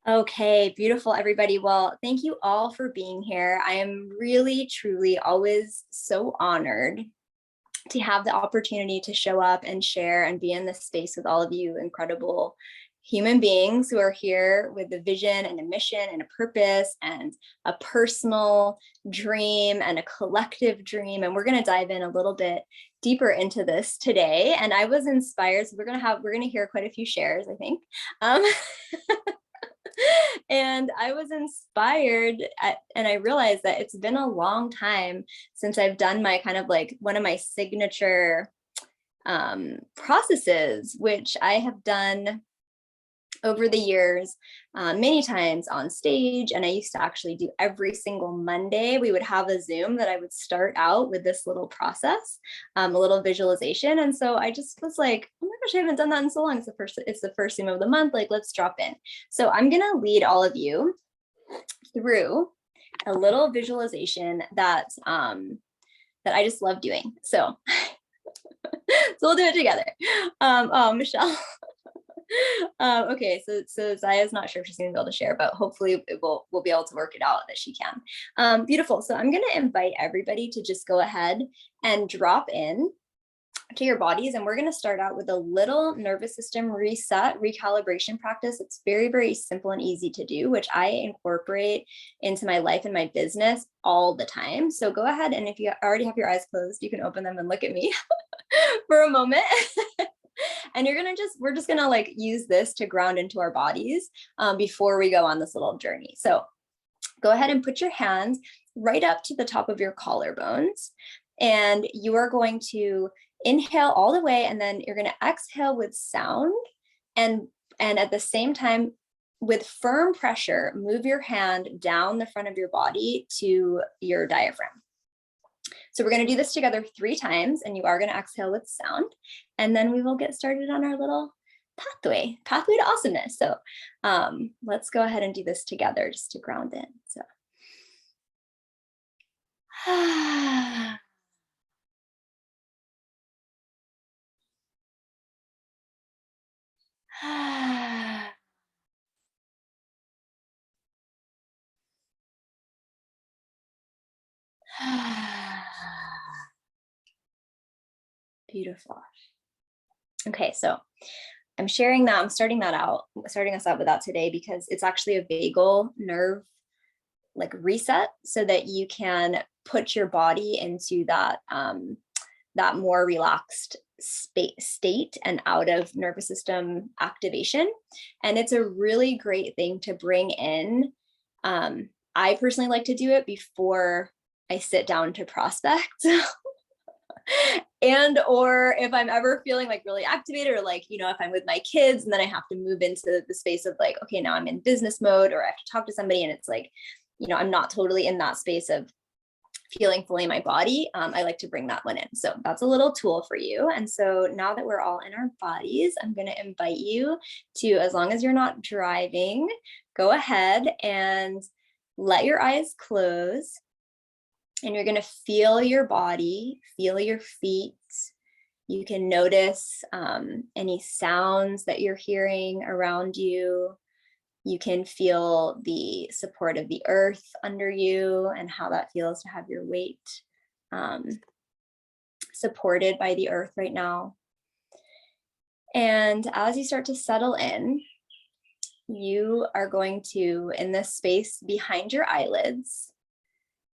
Okay, beautiful, everybody. Well, thank you all for being here. I am really, truly always so honored to have the opportunity to show up and share and be in this space with all of you incredible human beings who are here with a vision and a mission and a purpose and a personal dream and a collective dream. And we're going to dive in a little bit deeper into this today. And I was inspired. So we're going to hear quite a few shares, I think. And I was inspired and I realized that it's been a long time since I've done my kind of like one of my signature processes, which I have done over the years many times on stage. And I used to actually do every single Monday. We would have a Zoom that I would start out with this little process, a little visualization. And so I just was like, oh my gosh, I haven't done that in so long. It's the first Zoom of the month. Like, let's drop in. So I'm going to lead all of you through a little visualization that I just love doing. So, so we'll do it together. Oh, Michelle. Okay, so Zaya's not sure if she's gonna be able to share, but hopefully we'll be able to work it out that she can. Beautiful. So I'm gonna invite everybody to just go ahead and drop in to your bodies, and we're going to start out with a little nervous system reset recalibration practice. It's very, very simple and easy to do, which I incorporate into my life and my business all the time. So go ahead, and if you already have your eyes closed, you can open them and look at me for a moment. And we're just gonna like use this to ground into our bodies before we go on this little journey. So go ahead and put your hands right up to the top of your collarbones, and you are going to inhale all the way, and then you're going to exhale with sound, and at the same time, with firm pressure, move your hand down the front of your body to your diaphragm. So we're going to do this together 3 times, and you are going to exhale with sound, and then we will get started on our little pathway to awesomeness. So let's go ahead and do this together just to ground in. So beautiful. Okay, so I'm starting us out with that today because it's actually a vagal nerve like reset, so that you can put your body into that that more relaxed state and out of nervous system activation. And it's a really great thing to bring in. I personally like to do it before I sit down to prospect. And or if I'm ever feeling like really activated, or like, if I'm with my kids and then I have to move into the space of like, okay, now I'm in business mode, or I have to talk to somebody and it's like, I'm not totally in that space of feeling fully in my body, I like to bring that one in. So that's a little tool for you. And so now that we're all in our bodies, I'm going to invite you to, as long as you're not driving, go ahead and let your eyes close. And you're going to feel your body, feel your feet. You can notice any sounds that you're hearing around you. You can feel the support of the earth under you and how that feels to have your weight supported by the earth right now. And as you start to settle in, you are going to, in this space behind your eyelids,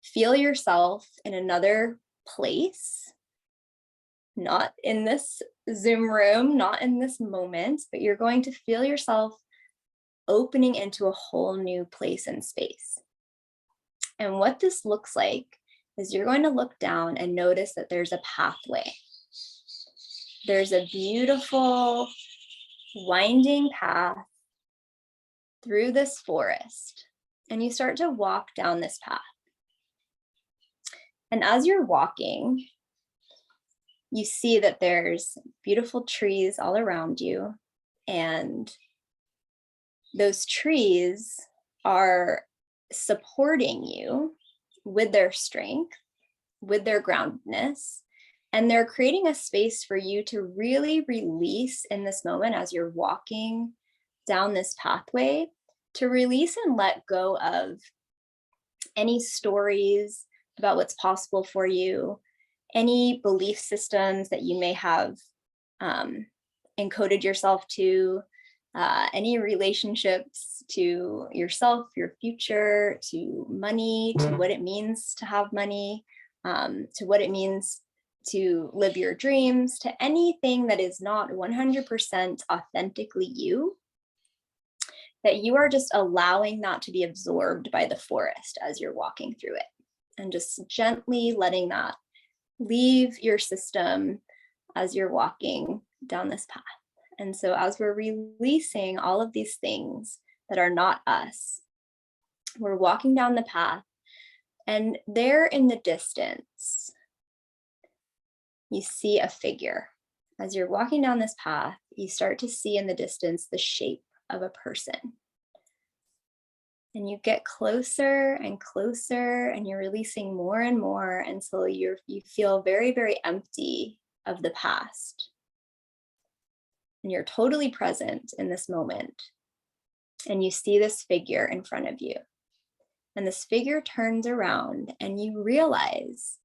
feel yourself in another place, not in this Zoom room, not in this moment, but you're going to feel yourself opening into a whole new place and space. And what this looks like is you're going to look down and notice that there's a pathway. There's a beautiful winding path through this forest, and you start to walk down this path. And as you're walking, you see that there's beautiful trees all around you, and those trees are supporting you with their strength, with their groundedness, and they're creating a space for you to really release in this moment as you're walking down this pathway, to release and let go of any stories about what's possible for you, any belief systems that you may have encoded yourself to, any relationships to yourself, your future, to money, to what it means to have money, to what it means to live your dreams, to anything that is not 100% authentically you, that you are just allowing that to be absorbed by the forest as you're walking through it, and just gently letting that leave your system as you're walking down this path. And so as we're releasing all of these things that are not us, we're walking down the path, and there in the distance, you see a figure. As you're walking down this path, you start to see in the distance the shape of a person. And you get closer and closer, and you're releasing more and more until you feel very, very empty of the past. And you're totally present in this moment. And you see this figure in front of you. And this figure turns around, and you realize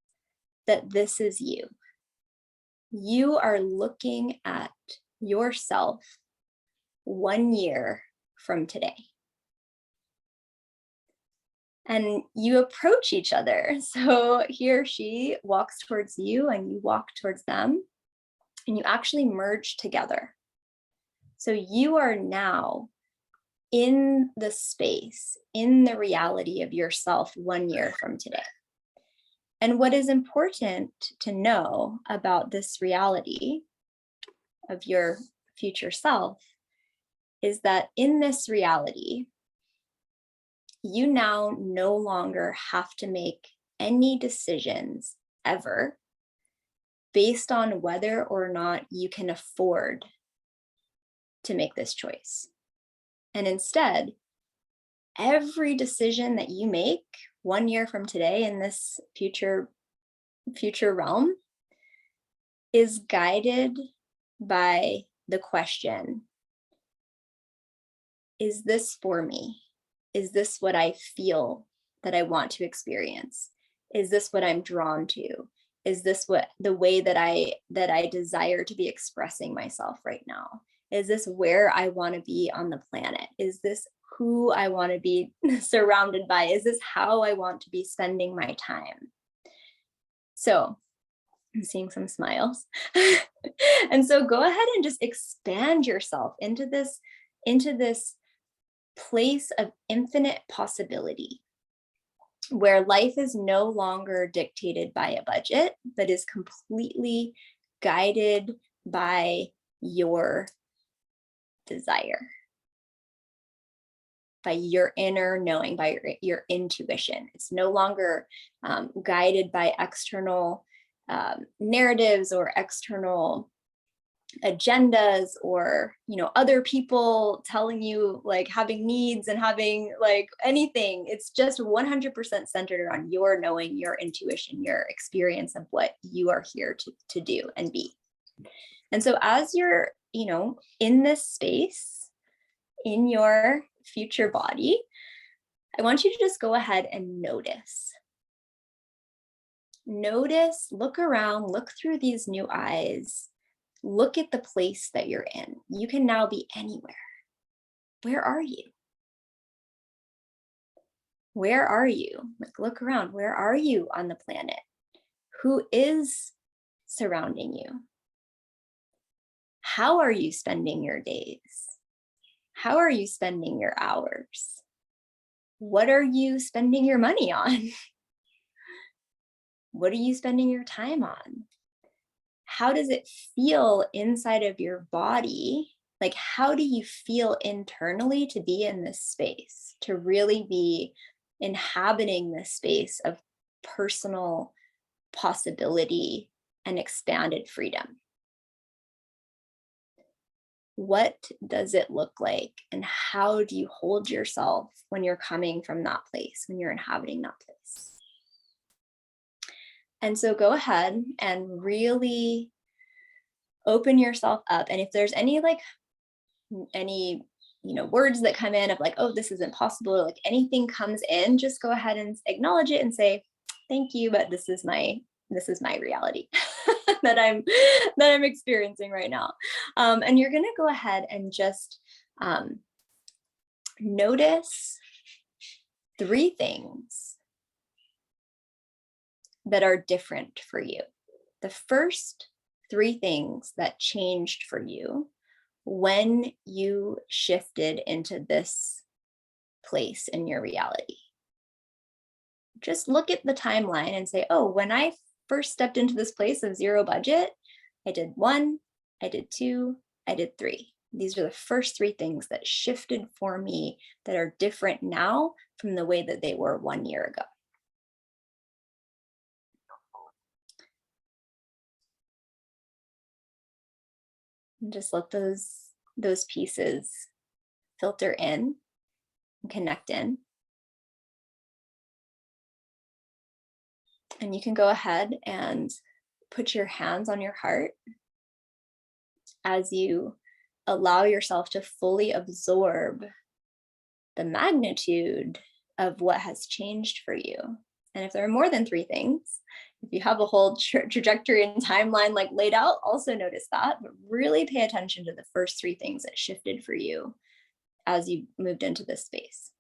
that this is you. You are looking at yourself 1 year from today. And you approach each other. So he or she walks towards you, and you walk towards them, and you actually merge together. So you are now in the space, in the reality of yourself 1 year from today. And what is important to know about this reality of your future self is that in this reality, you now no longer have to make any decisions ever based on whether or not you can afford to make this choice. And instead, every decision that you make 1 year from today in this future realm is guided by the question, is this for me? Is this what I feel that I want to experience? Is this what I'm drawn to? Is this the way that I desire to be expressing myself right now? Is this where I want to be on the planet? Is this who I want to be surrounded by? Is this how I want to be spending my time? So I'm seeing some smiles. And so go ahead and just expand yourself into this place of infinite possibility, where life is no longer dictated by a budget, but is completely guided by your desire, by your inner knowing, by your intuition. It's no longer guided by external narratives or external agendas, or other people telling you, like, having needs and having like anything. It's just 100% centered around your knowing, your intuition, your experience of what you are here to do and be. And so as you're in this space in your future body, I want you to just go ahead and notice, look around, look through these new eyes. Look at the place that you're in. You can now be anywhere. Where are you? Where are you? Like, look around. Where are you on the planet? Who is surrounding you? How are you spending your days? How are you spending your hours? What are you spending your money on? What are you spending your time on? How does it feel inside of your body? Like, how do you feel internally to be in this space, to really be inhabiting this space of personal possibility and expanded freedom? What does it look like? And how do you hold yourself when you're coming from that place, when you're inhabiting that place? And so go ahead and really open yourself up. And if there's any words that come in of like, oh, this isn't possible, or like anything comes in, just go ahead and acknowledge it and say, thank you, but this is my reality that I'm experiencing right now. And you're gonna go ahead and just notice 3 things that are different for you. The first 3 things that changed for you when you shifted into this place in your reality. Just look at the timeline and say, oh, when I first stepped into this place of 0 budget, I did 1, I did 2, I did 3. These are the first 3 things that shifted for me that are different now from the way that they were 1 year ago. And just let those pieces filter in and connect in. And you can go ahead and put your hands on your heart as you allow yourself to fully absorb the magnitude of what has changed for you. And if there are more than 3 things, if you have a whole trajectory and timeline like laid out, also notice that, but really pay attention to the first 3 things that shifted for you as you moved into this space.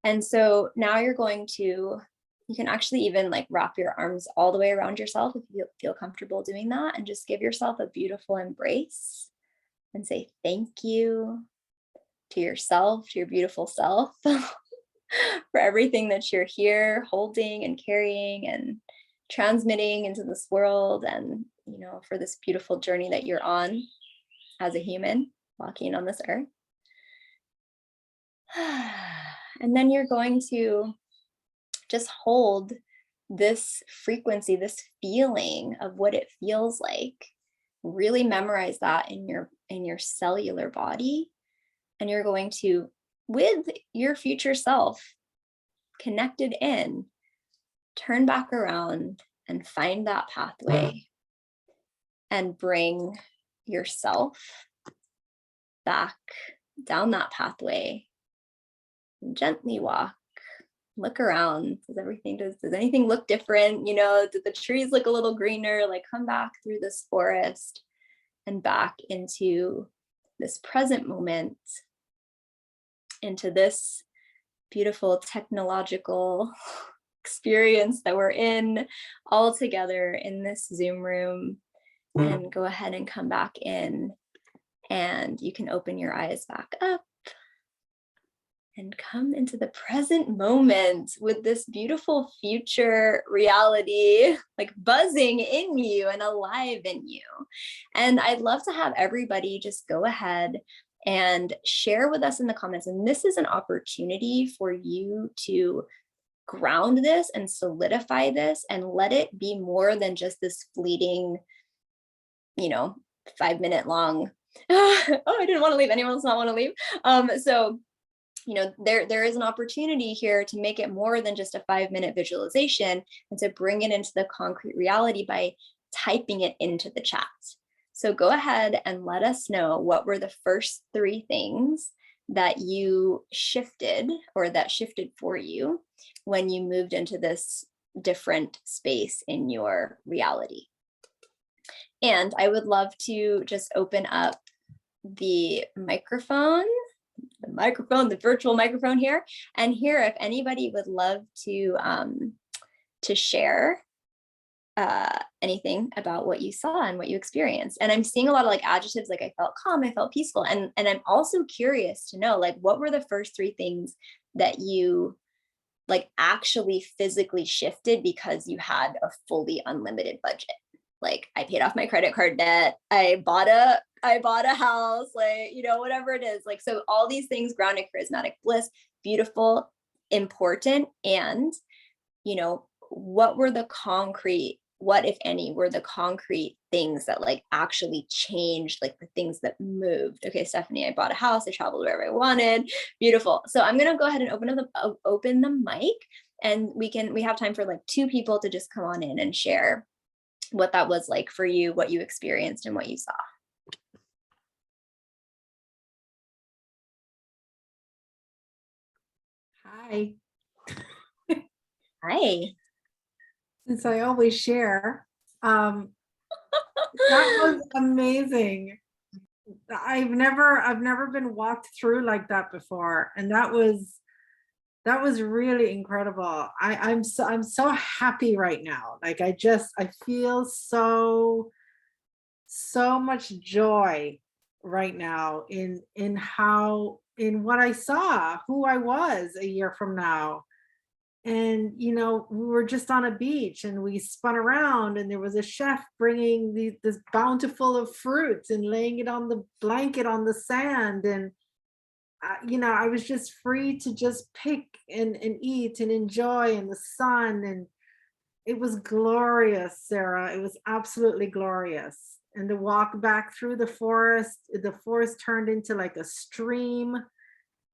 And so now you're going to, you can actually even like wrap your arms all the way around yourself if you feel comfortable doing that, and just give yourself a beautiful embrace and say thank you to yourself, to your beautiful self, for everything that you're here holding and carrying and transmitting into this world, and for this beautiful journey that you're on as a human walking on this earth. And then you're going to just hold this frequency, this feeling of what it feels like. Really memorize that in your cellular body. And you're going to, with your future self connected in, turn back around and find that pathway and bring yourself back down that pathway. And gently walk, look around. Does anything look different? Do the trees look a little greener? Like, come back through this forest and back into this present moment, into this beautiful technological experience that we're in all together in this Zoom room. And go ahead and come back in, and you can open your eyes back up and come into the present moment with this beautiful future reality, like buzzing in you and alive in you. And I'd love to have everybody just go ahead and share with us in the comments. And this is an opportunity for you to ground this and solidify this and let it be more than just this fleeting, 5-minute long, oh, I didn't want to leave. Anyone else not want to leave? So there is an opportunity here to make it more than just a 5-minute visualization, and to bring it into the concrete reality by typing it into the chat. So go ahead and let us know what were the first 3 things that you shifted, or that shifted for you when you moved into this different space in your reality. And I would love to just open up the microphone, the virtual microphone here, and hear if anybody would love to share anything about what you saw and what you experienced. And I'm seeing a lot of like adjectives, like I felt calm, I felt peaceful. And I'm also curious to know, like, what were the first 3 things that you like actually physically shifted because you had a fully unlimited budget? Like, I paid off my credit card debt, I bought a house, like, whatever it is. Like, so all these things, grounded, charismatic, bliss, beautiful, important. And, what, if any, were the concrete things that like actually changed, like the things that moved? Okay, Stephanie, I bought a house, I traveled wherever I wanted. Beautiful. So I'm going to go ahead and open the mic, and we have time for like 2 people to just come on in and share what that was like for you, what you experienced, and what you saw. Hi. Hi. Since I always share, that was amazing. I've never been walked through like that before, and that was really incredible. I'm so happy right now. Like I feel so much joy right now in how in what I saw, who I was a year from now. And we were just on a beach and we spun around, and there was a chef bringing this bountiful of fruits and laying it on the blanket on the sand. And I was just free to just pick and eat and enjoy in the sun. And it was glorious, Sarah. It was absolutely glorious. And the walk back through the forest turned into like a stream,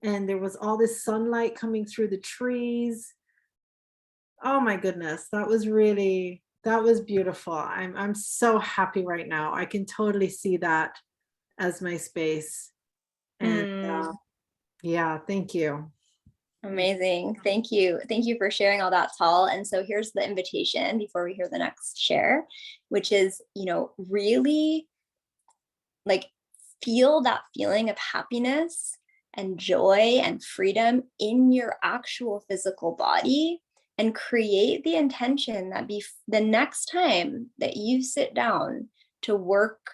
and there was all this sunlight coming through the trees. Oh my goodness, that was beautiful. I'm so happy right now. I can totally see that as my space. And yeah, thank you. Amazing. Thank you. Thank you for sharing all that, Tal. And so here's the invitation before we hear the next share, which is, really like feel that feeling of happiness and joy and freedom in your actual physical body, and create the intention that the next time that you sit down to work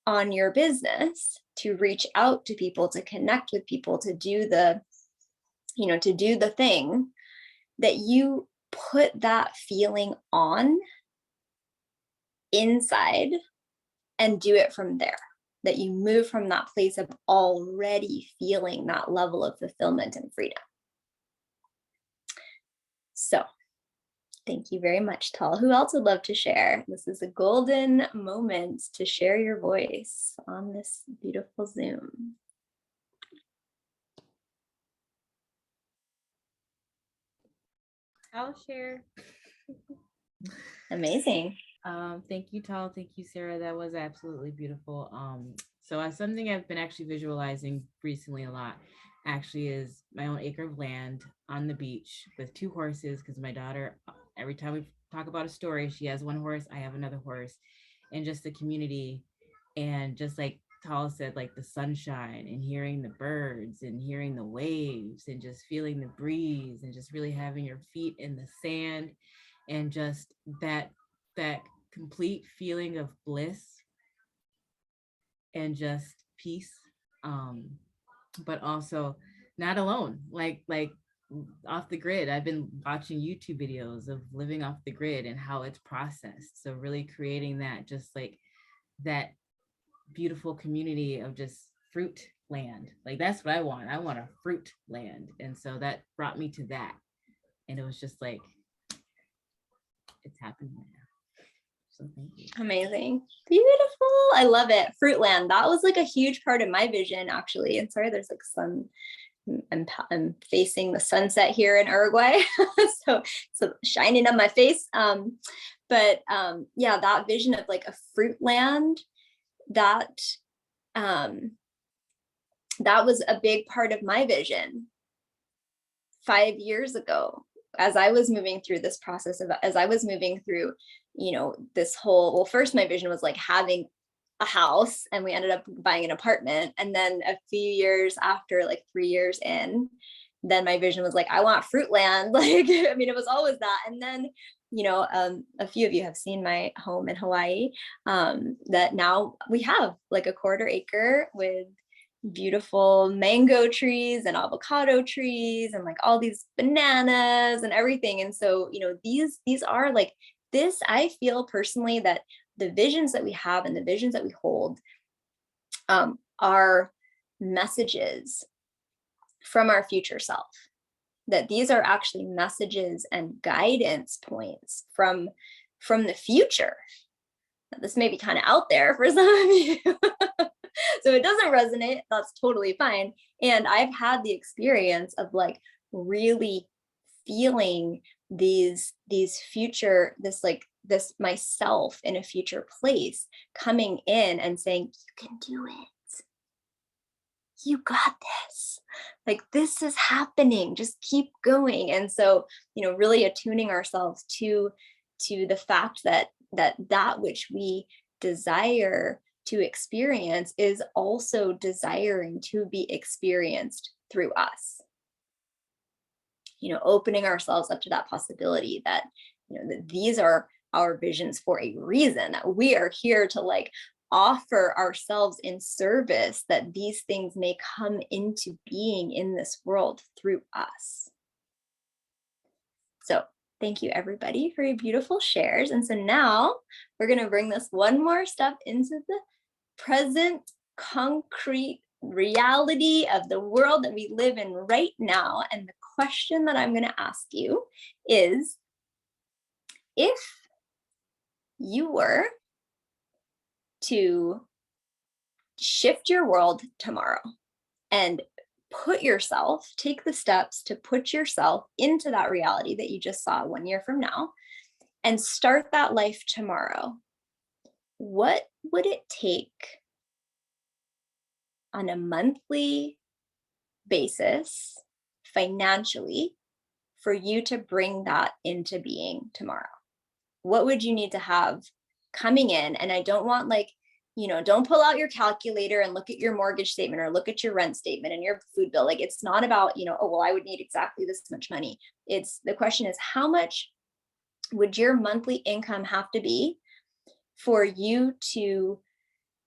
on your business, to reach out to people, to connect with people, to do the thing, that you put that feeling on inside and do it from there, that you move from that place of already feeling that level of fulfillment and freedom. So thank you very much, Tal. Who else would love to share? This is a golden moment to share your voice on this beautiful Zoom. I'll share. Amazing. Thank you, Tal. Thank you, Sarah. That was absolutely beautiful. So as something I've been actually visualizing recently a lot actually is my own acre of land on the beach with 2 horses, because my daughter, every time we talk about a story, she has 1 horse, I have another horse, and just the community. And just like Tal said, like the sunshine and hearing the birds and hearing the waves and just feeling the breeze and just really having your feet in the sand, and just that complete feeling of bliss and just peace, but also not alone, like off the grid. I've been watching YouTube videos of living off the grid and how it's processed, so really creating that, just like that beautiful community of just fruit land. Like that's what I want a fruit land. And so that brought me to that, and it was just like it's happening right now. So thank you. Amazing. Beautiful. I love it. Fruitland. That was like a huge part of my vision, actually. And sorry, there's like sun. I'm facing the sunset here in Uruguay. so shining on my face. But yeah, that vision of like a fruitland, that was a big part of my vision 5 years ago, as I was moving through this process of, as I was moving through, this whole, well, first my vision was like having a house, and we ended up buying an apartment. And then a few years after, like 3 years in, then my vision was like, I want fruit land. Like, I mean, it was always that. And then, a few of you have seen my home in Hawaii, that now we have like a 1/4 acre with beautiful mango trees and avocado trees and like all these bananas and everything. And so, these are like this, I feel personally that the visions that we have and the visions that we hold are messages from our future self, that these are actually messages and guidance points from the future. Now, this may be kind of out there for some of you. So it doesn't resonate, that's totally fine. And I've had the experience of like really feeling these future, this myself in a future place coming in and saying, you can do it. you got this. Like, this is happening. Just keep going. And so, really attuning ourselves to the fact that which we desire to experience is also desiring to be experienced through us. Opening ourselves up to that possibility that, that these are our visions for a reason, that we are here to like offer ourselves in service, that these things may come into being in this world through us. So thank you everybody for your beautiful shares. And so now we're going to bring this one more step into the present concrete reality of the world that we live in right now. And the question that I'm going to ask you is, if you were to shift your world tomorrow and take the steps to put yourself into that reality that you just saw 1 year from now and start that life tomorrow, what would it take on a monthly basis financially for you to bring that into being tomorrow? What would you need to have coming in? And I don't want don't pull out your calculator and look at your mortgage statement or look at your rent statement and your food bill. Like, it's not about, oh, well, I would need exactly this much money. The question is, how much would your monthly income have to be for you to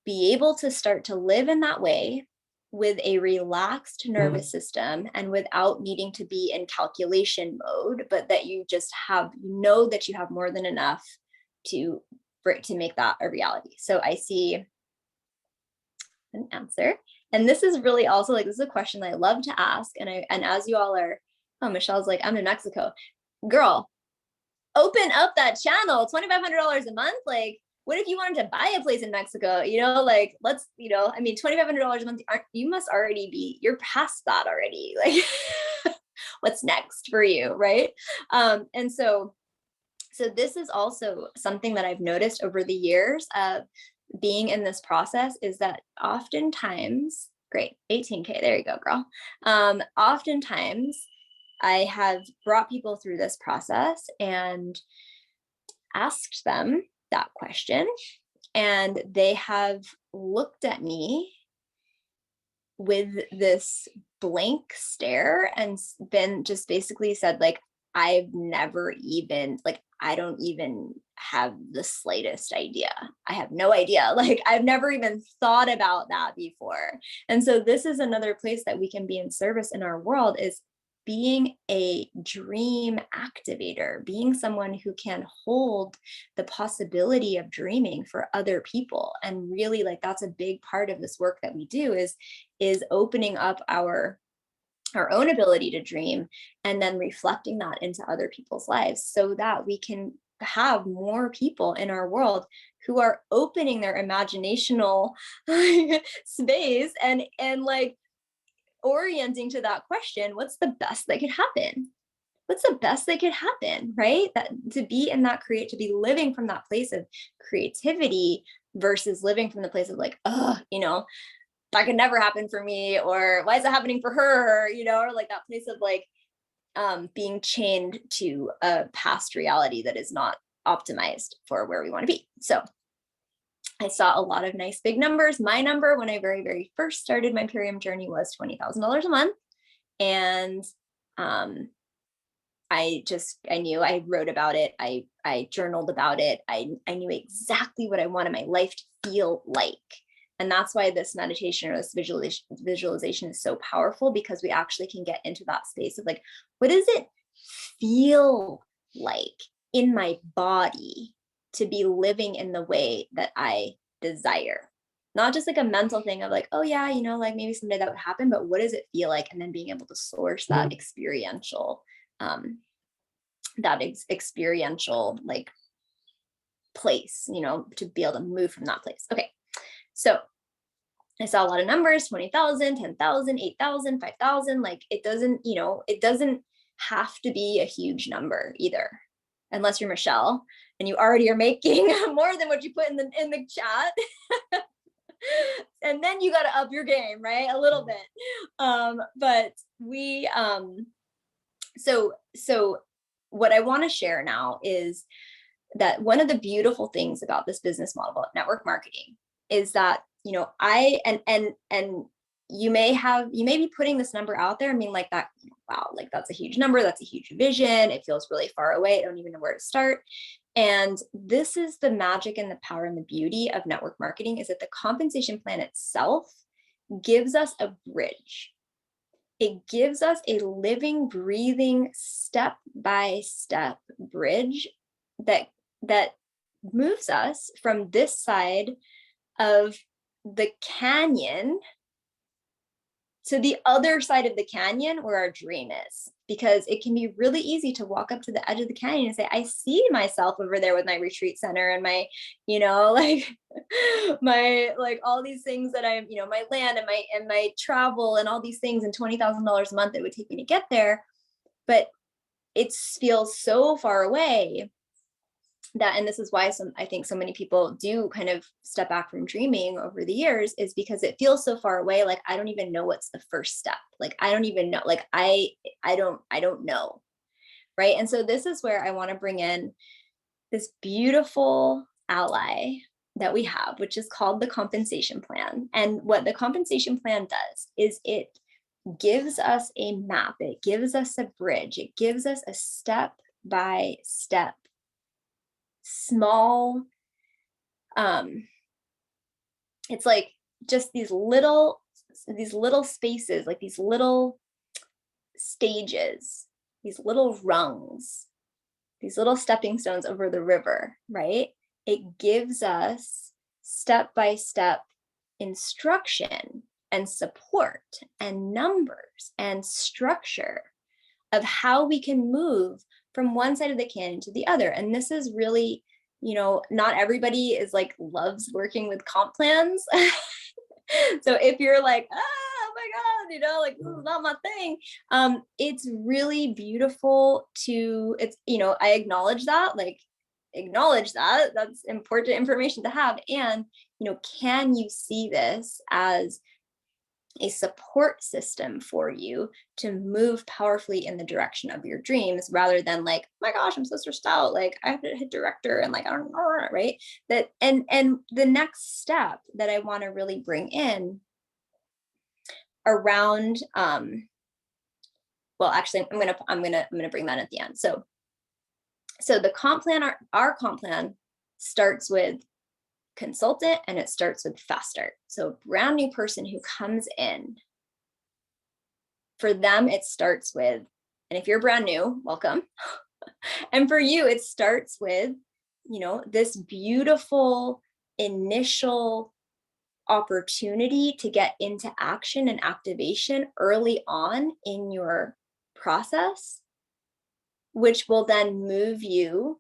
be able to start to live in that way with a relaxed nervous system and without needing to be in calculation mode, but that you just that you have more than enough to make that a reality? So I see an answer. And this is really also this is a question that I love to ask. And as you all are, oh, Michelle's like, I'm in Mexico. Girl, open up that channel. $2,500 a month. Like, what if you wanted to buy a place in Mexico? Let's, $2,500 a month, you must already you're past that already. Like, what's next for you, right? And so this is also something that I've noticed over the years of being in this process, is that oftentimes, great, 18K, there you go, girl. Oftentimes I have brought people through this process and asked them that question, and they have looked at me with this blank stare and been just basically said, like, I've never even, I don't even have the slightest idea. I have no idea. Like, I've never even thought about that before. And so this is another place that we can be in service in our world, is being a dream activator, being someone who can hold the possibility of dreaming for other people. And really, that's a big part of this work that we do, is opening up our own ability to dream and then reflecting that into other people's lives, so that we can have more people in our world who are opening their imaginational space and orienting to that question, what's the best that could happen? What's the best that could happen, right? That to be in that to be living from that place of creativity versus living from the place of that could never happen for me, or why is it happening for her, or that place of being chained to a past reality that is not optimized for where we want to be. So I saw a lot of nice big numbers. My number when I very, very first started my Purium journey was $20,000 a month. And I knew, I wrote about it. I journaled about it. I knew exactly what I wanted my life to feel like. And that's why this meditation or this visualization is so powerful, because we actually can get into that space of what does it feel like in my body to be living in the way that I desire? Not just a mental thing of oh yeah, maybe someday that would happen, but what does it feel like? And then being able to source that experiential, place, to be able to move from that place. Okay. So I saw a lot of numbers, 20,000, 10,000, 8,000, 5,000. It doesn't have to be a huge number either, unless you're Michelle and you already are making more than what you put in the chat. And then you got to up your game, right? A little bit. But we, so what I want to share now is that one of the beautiful things about this business model, network marketing, is that, you know, and you may be putting this number out there. I mean, like that, wow, like that's a huge number. That's a huge vision. It feels really far away. I don't even know where to start. And this is the magic and the power and the beauty of network marketing, is that the compensation plan itself gives us a bridge. It gives us a living, breathing, step-by-step bridge that moves us from this side of the canyon to the other side of the canyon where our dream is. Because it can be really easy to walk up to the edge of the canyon and say, I see myself over there with my retreat center and my, you know, like my, like all these things that I'm, you know, my land and my travel and all these things, and $20,000 a month it would take me to get there. But it feels so far away that, and this is why I think so many people do kind of step back from dreaming over the years, is because it feels so far away. Like, I don't even know what's the first step. Like, I don't even know, like, I don't know. Right. And so this is where I want to bring in this beautiful ally that we have, which is called the compensation plan. And what the compensation plan does is it gives us a map. It gives us a bridge. It gives us a step-by-step small, it's like just these little spaces, like these little stages, these little rungs, these little stepping stones over the river, right? It gives us step-by-step instruction and support and numbers and structure of how we can move from one side of the canyon to the other. And this is really, you know, not everybody is like loves working with comp plans. So if you're like, oh my God, you know, like this is not my thing, it's really beautiful to, it's, you know, I acknowledge that, that's important information to have. And, you know, can you see this as a support system for you to move powerfully in the direction of your dreams, rather than like, oh my gosh, I'm so stressed out, like I have to hit director and like I don't know, right? That and the next step that I want to really bring in around well, actually I'm gonna bring that at the end. So the comp plan, our comp plan starts with consultant, and it starts with fast start. So a brand new person who comes in, for them it starts with, and if you're brand new, welcome. And for you, it starts with, you know, this beautiful initial opportunity to get into action and activation early on in your process, which will then move you,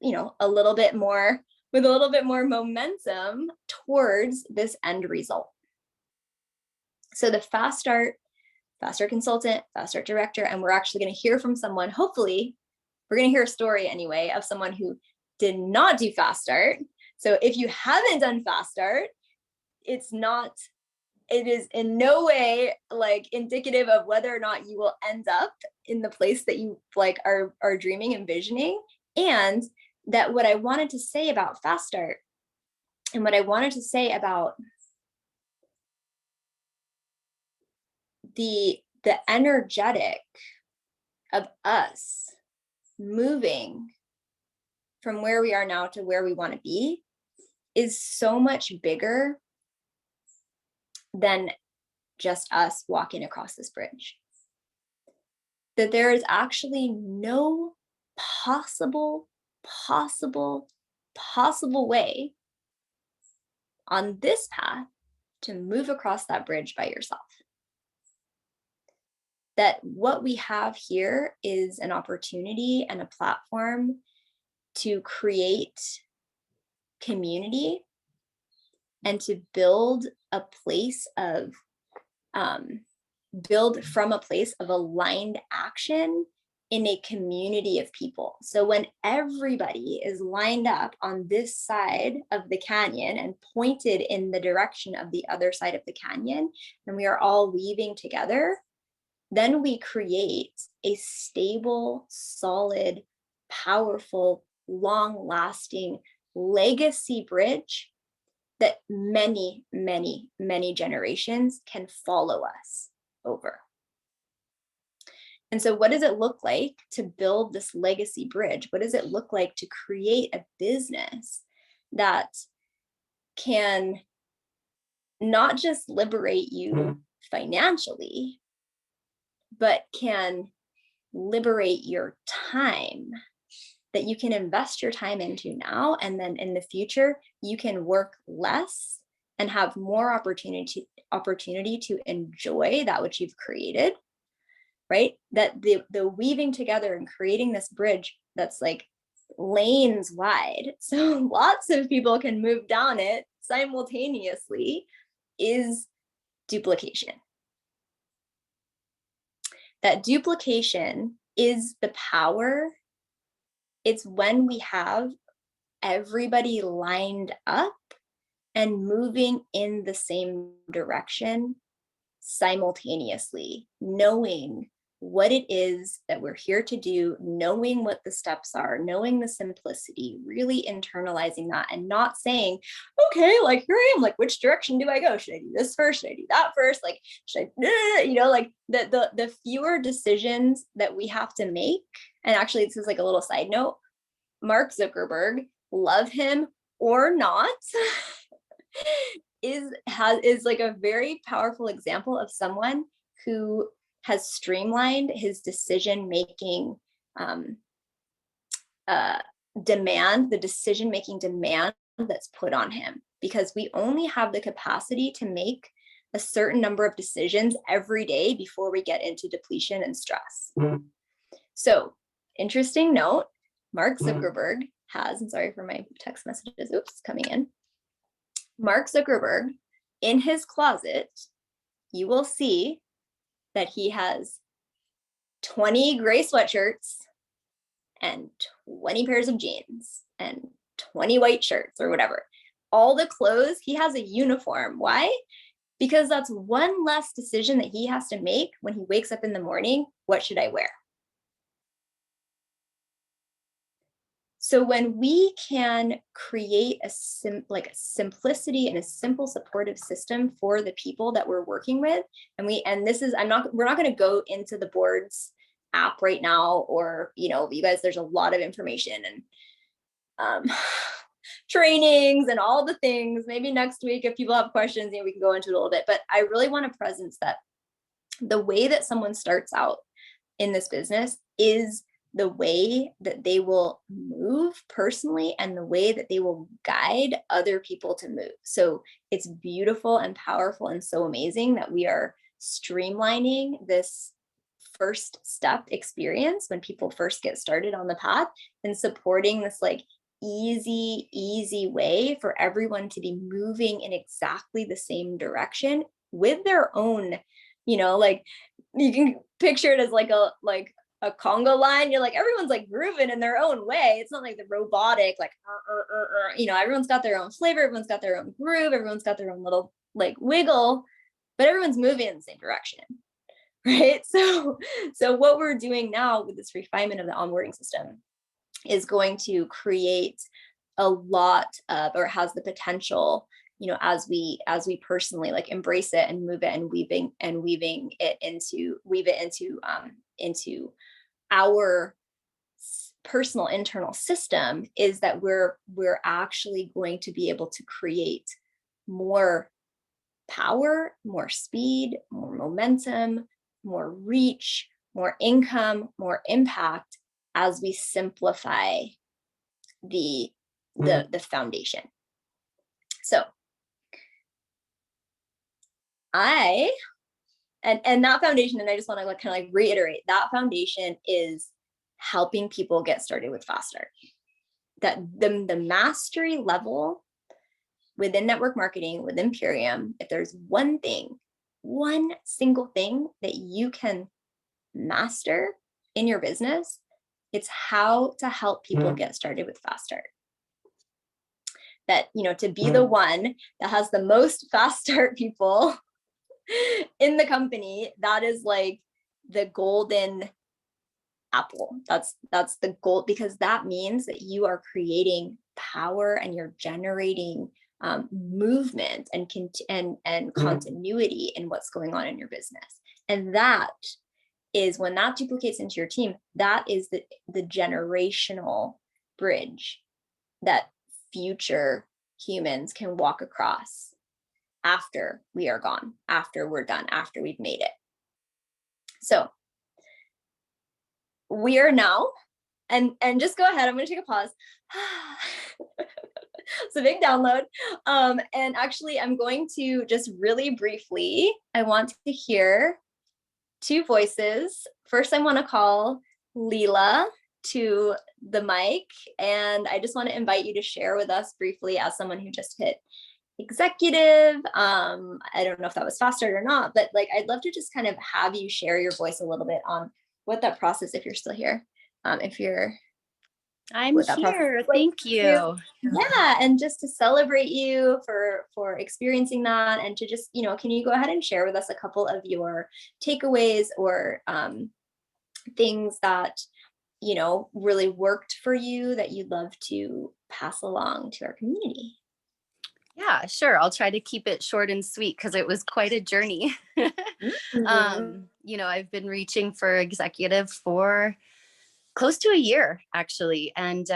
you know, a little bit more, with a little bit more momentum towards this end result. So the fast start consultant, fast start director, and we're actually going to hear from someone, hopefully we're going to hear a story anyway of someone who did not do fast start. So if you haven't done fast start, it is in no way like indicative of whether or not you will end up in the place that you like are dreaming and visioning. And that what I wanted to say about fast start, and what I wanted to say about the energetic of us moving from where we are now to where we want to be, is so much bigger than just us walking across this bridge. That there is actually no possible way on this path to move across that bridge by yourself. That what we have here is an opportunity and a platform to create community and to build a place of build from a place of aligned action in a community of people. So when everybody is lined up on this side of the canyon and pointed in the direction of the other side of the canyon, and we are all weaving together, then we create a stable, solid, powerful, long-lasting legacy bridge that many, many, many generations can follow us over. And so what does it look like to build this legacy bridge? What does it look like to create a business that can not just liberate you financially, but can liberate your time, that you can invest your time into now, and then in the future, you can work less and have more opportunity to enjoy that which you've created, right? That the weaving together and creating this bridge that's like lanes wide, so lots of people can move down it simultaneously, is duplication. That duplication is the power. It's when we have everybody lined up and moving in the same direction simultaneously, knowing what it is that we're here to do, knowing what the steps are, knowing the simplicity, really internalizing that, and not saying, okay, like here I am, like which direction do I go? Should I do this first? Should I do that first? Like, should I, like the fewer decisions that we have to make. And actually, this is like a little side note. Mark Zuckerberg, love him or not, is like a very powerful example of someone who has streamlined his decision-making demand, the decision-making demand that's put on him, because we only have the capacity to make a certain number of decisions every day before we get into depletion and stress. So, interesting note, Mark Zuckerberg has, and sorry for my text messages, oops, coming in. Mark Zuckerberg, in his closet, you will see that he has 20 gray sweatshirts and 20 pairs of jeans and 20 white shirts or whatever. All the clothes, he has a uniform. Why? Because that's one less decision that he has to make when he wakes up in the morning. What should I wear? So when we can create a simplicity and a simple supportive system for the people that we're working with, and this is, we're not going to go into the board's app right now, or, you guys, there's a lot of information and trainings and all the things. Maybe next week, if people have questions, we can go into it a little bit, but I really want to presence that the way that someone starts out in this business is the way that they will move personally and the way that they will guide other people to move. So it's beautiful and powerful and so amazing that we are streamlining this first step experience when people first get started on the path, and supporting this like easy way for everyone to be moving in exactly the same direction with their own, like you can picture it as like a Congo line. You're like, everyone's like grooving in their own way. It's not like the robotic, like, everyone's got their own flavor. Everyone's got their own groove. Everyone's got their own little like wiggle, but everyone's moving in the same direction. Right. So what we're doing now with this refinement of the onboarding system is going to create a lot of, or has the potential, as we personally like embrace it and move it and weaving it into our personal internal system, is that we're actually going to be able to create more power, more speed, more momentum, more reach, more income, more impact as we simplify the foundation. So and that foundation, and I just want to kind of like reiterate, that foundation is helping people get started with Fast Start. That the mastery level within network marketing, with Imperium, if there's one single thing that you can master, in your business, it's how to help people get started with fast start. That, you know, to be the one that has the most fast start people in the company, that is like the golden apple. That's the goal, because that means that you are creating power and you're generating movement and continuity in what's going on in your business. And that is, when that duplicates into your team, that is the generational bridge that future humans can walk across after we are gone, after we're done, after we've made it. So we are now, and just go ahead, I'm going to take a pause. It's a big download. And actually, I'm going to just really briefly, I want to hear two voices. First, I want to call Leela to the mic, and I just want to invite you to share with us briefly, as someone who just hit executive. I don't know if that was fast start or not, but like, I'd love to just kind of have you share your voice a little bit on what that process, if you're still here, if you're I'm here. Thank you. Yeah, and just to celebrate you for experiencing that, and to just, you know, can you go ahead and share with us a couple of your takeaways or things that, you know, really worked for you that you'd love to pass along to our community? Yeah, sure. I'll try to keep it short and sweet because it was quite a journey. You know, I've been reaching for executive for close to a year, actually. And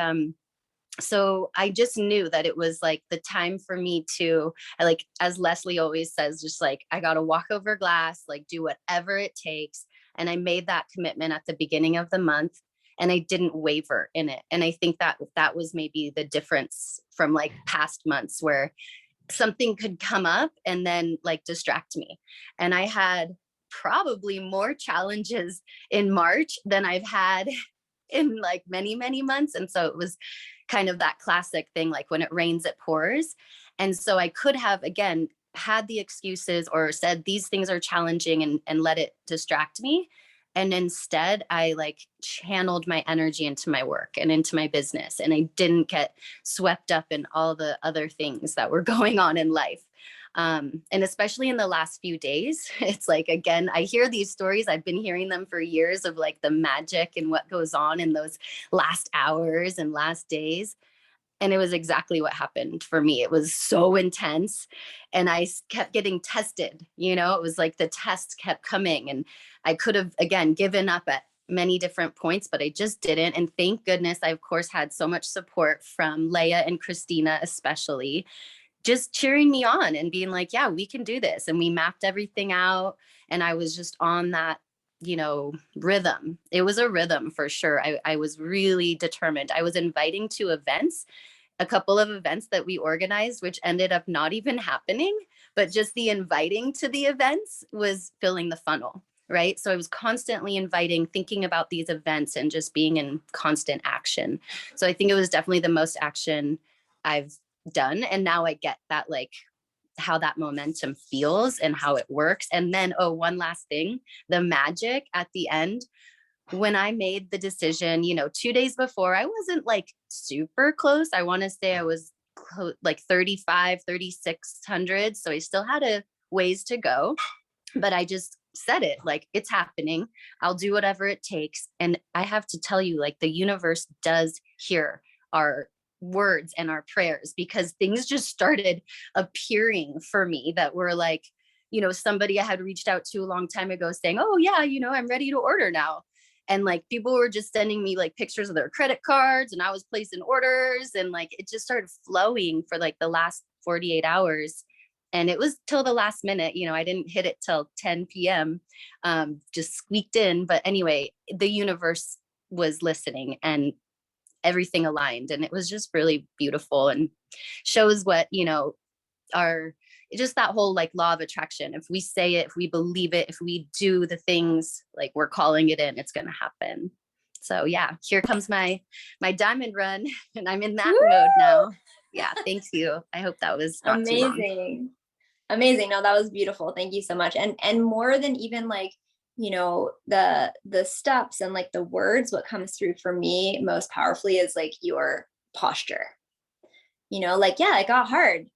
so I just knew that it was like the time for me to, like, as Leslie always says, just like, I got to walk over glass, like do whatever it takes. And I made that commitment at the beginning of the month, and I didn't waver in it. And I think that that was maybe the difference from like past months where something could come up and then like distract me. And I had probably more challenges in March than I've had in like many, many months. And so it was kind of that classic thing, like when it rains, it pours. And so I could have, again, had the excuses or said these things are challenging and let it distract me. And instead, I like channeled my energy into my work and into my business. And I didn't get swept up in all the other things that were going on in life. And especially in the last few days, it's like, again, I hear these stories. I've been hearing them for years of like the magic and what goes on in those last hours and last days. And it was exactly what happened for me. It was so intense, and I kept getting tested. You know, it was like the tests kept coming, and I could have, again, given up at many different points, but I just didn't. And thank goodness, I, of course, had so much support from Leah and Christina, especially, just cheering me on and being like, yeah, we can do this. And we mapped everything out. And I was just on that, you know, rhythm. It was a rhythm for sure. I was really determined. I was inviting to events, a couple of events that we organized, which ended up not even happening, but just the inviting to the events was filling the funnel, right? So I was constantly inviting, thinking about these events and just being in constant action. So I think it was definitely the most action I've done. And now I get that, like, how that momentum feels and how it works. And then, oh, one last thing, the magic at the end, when I made the decision, you know, 2 days before, I wasn't like super close. I want to say I was like 35, 3,600. So I still had a ways to go, but I just said it like, it's happening. I'll do whatever it takes. And I have to tell you, like, the universe does hear our words and our prayers, because things just started appearing for me that were like, you know, somebody I had reached out to a long time ago saying, oh yeah, you know, I'm ready to order now. And like, people were just sending me like pictures of their credit cards, and I was placing orders, and like, it just started flowing for like the last 48 hours. And it was till the last minute, you know, I didn't hit it till 10 p.m. Just squeaked in. But anyway, the universe was listening and everything aligned. And it was just really beautiful, and shows what, you know, our, just that whole like law of attraction. If we say it, if we believe it, if we do the things like we're calling it in, it's going to happen. So yeah, here comes my diamond run, and I'm in that mode now. Yeah, thank you. I hope that was not too long. Amazing. No, that was beautiful. Thank you so much. And more than even like you know, the steps and like the words, what comes through for me most powerfully is like your posture. You know, like, yeah, it got hard.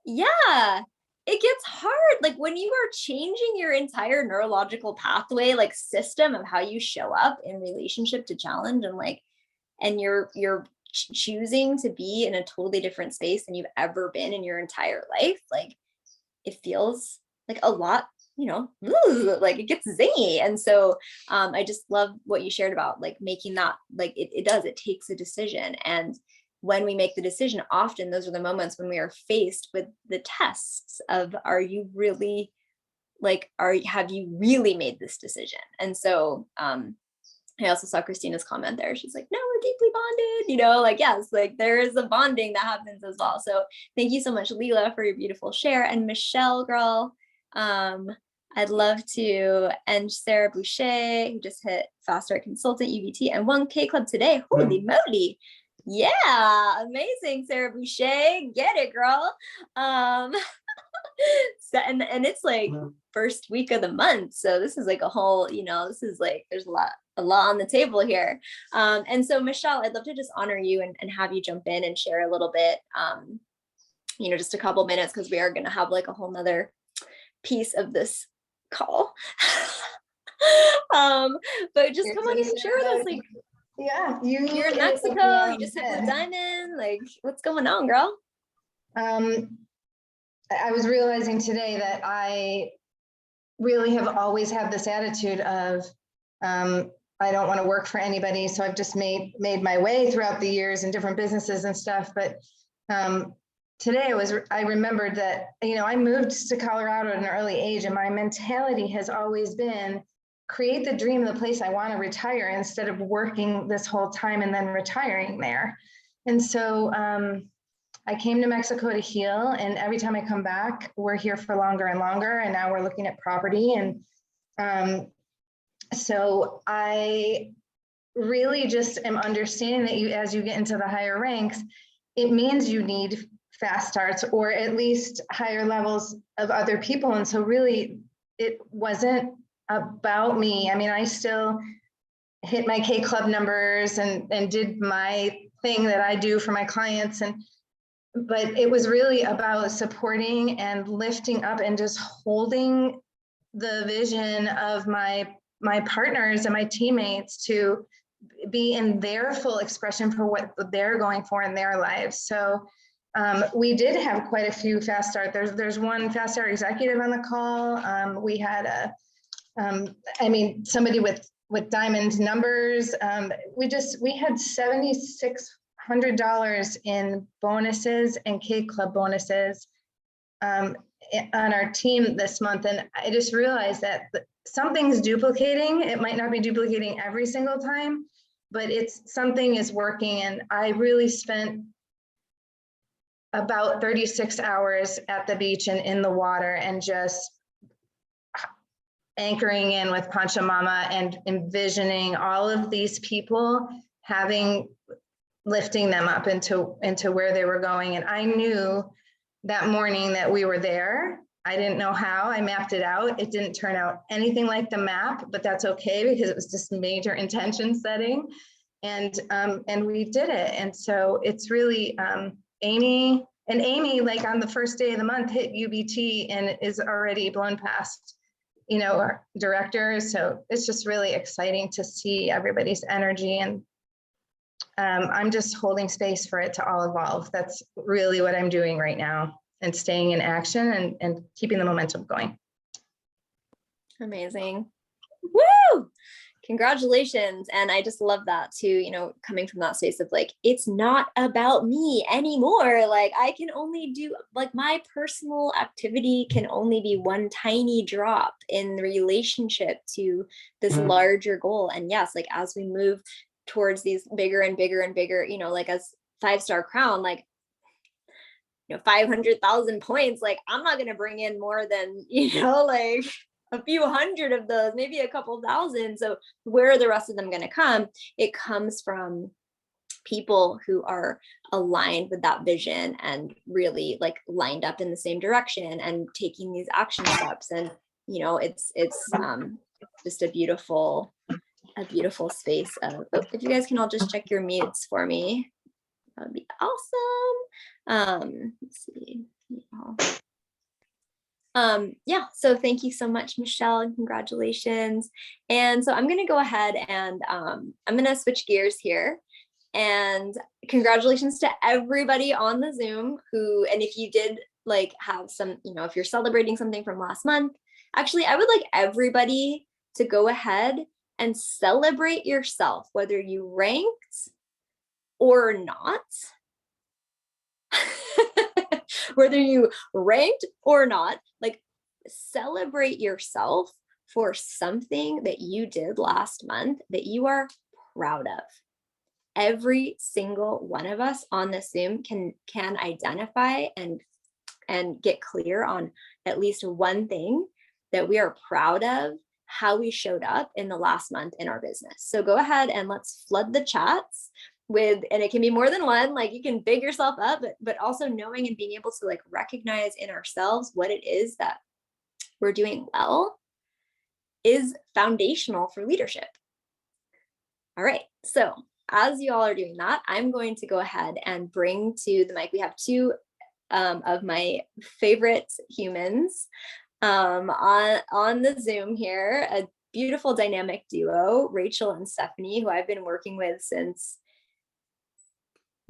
Yeah, it gets hard. Like when you are changing your entire neurological pathway, like system of how you show up in relationship to challenge, and like, and you're choosing to be in a totally different space than you've ever been in your entire life, like it feels like a lot, you know, like it gets zingy. And so I just love what you shared about like making that, like it takes a decision. And when we make the decision, often those are the moments when we are faced with the tests of, are you really like, have you really made this decision? And so I also saw Christina's comment there. She's like, no, we're deeply bonded, you know, like, yes, like there is a bonding that happens as well. So thank you so much, Leela, for your beautiful share. And Michelle, girl, I'd love to, and Sarah Boucher, who just hit Fast Start Consultant UVT and 1K Club today. Holy moly. Yeah, amazing, Sarah Boucher. Get it, girl. So, and it's like first week of the month. So this is like a whole, you know, this is like, there's a lot on the table here. And so Michelle, I'd love to just honor you and have you jump in and share a little bit, you know, just a couple minutes, because we are going to have like a whole nother piece of this call. But just come on and share with us, like, yeah, you're in Mexico, you just hit Blue Diamond, like what's going on, girl? I was realizing today that I really have always had this attitude of I don't want to work for anybody, so I've just made my way throughout the years in different businesses and stuff. But today I remembered that, you know, I moved to Colorado at an early age, and my mentality has always been create the dream of the place I want to retire instead of working this whole time and then retiring there. And so I came to Mexico to heal, and every time I come back, we're here for longer and longer. And now we're looking at property. And so I really just am understanding that as you get into the higher ranks, it means you need fast starts, or at least higher levels of other people. And so really, it wasn't about me. I mean, I still hit my K Club numbers and did my thing that I do for my clients. But it was really about supporting and lifting up and just holding the vision of my partners and my teammates to be in their full expression for what they're going for in their lives. So we did have quite a few fast start. There's one fast start executive on the call. We had somebody with diamond numbers. We had $7,600 in bonuses and K Club bonuses on our team this month. And I just realized that something's duplicating. It might not be duplicating every single time, but something is working. And I really spent about 36 hours at the beach and in the water, and just anchoring in with Pachamama and envisioning all of these people lifting them up into where they were going. And I knew that morning that we were there. I didn't know how. I mapped it out. It didn't turn out anything like the map, but that's okay, because it was just major intention setting. And we did it. And so it's really Amy, like on the first day of the month, hit UBT and is already blown past, you know, our directors. So it's just really exciting to see everybody's energy. And I'm just holding space for it to all evolve. That's really what I'm doing right now, and staying in action and keeping the momentum going. Amazing. Woo! Congratulations. And I just love that too, you know, coming from that space of like, it's not about me anymore. Like I can only do, like, my personal activity can only be one tiny drop in relationship to this larger goal. And yes, like as we move towards these bigger and bigger and bigger, you know, like as 5-star crown, like, you know, 500,000 points, like I'm not going to bring in more than, you know, like a few hundred of those, maybe a couple thousand. So where are the rest of them going to come? It comes from people who are aligned with that vision and really like lined up in the same direction and taking these action steps. And it's just a beautiful space of, if you guys can all just check your mutes for me, that would be awesome. Let's see. Yeah, so thank you so much, Michelle, and congratulations. And so I'm going to go ahead and I'm going to switch gears here. And congratulations to everybody on the Zoom who, and if you did like have some, if you're celebrating something from last month, actually, I would like everybody to go ahead and celebrate yourself, whether you ranked or not. Whether you ranked or not, like celebrate yourself for something that you did last month that you are proud of. Every single one of us on this Zoom can identify and get clear on at least one thing that we are proud of, how we showed up in the last month in our business. So go ahead and let's flood the chats with, and it can be more than one, like you can big yourself up, but also knowing and being able to like recognize in ourselves what it is that we're doing well is foundational for leadership. All right, so as you all are doing that, I'm going to go ahead and bring to the mic, we have two of my favorite humans on the Zoom here, a beautiful dynamic duo, Rachel and Stephanie, who I've been working with since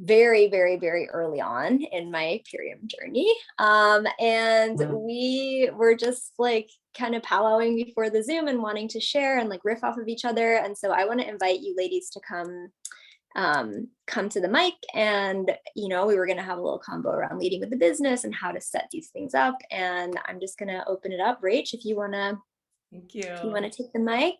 very, very, very early on in my Purium journey. And we were just like kind of powwowing before the Zoom and wanting to share and like riff off of each other. And so I want to invite you ladies to come to the mic, and we were going to have a little combo around leading with the business and how to set these things up. And I'm just going to open it up. Rach, if you want to take the mic.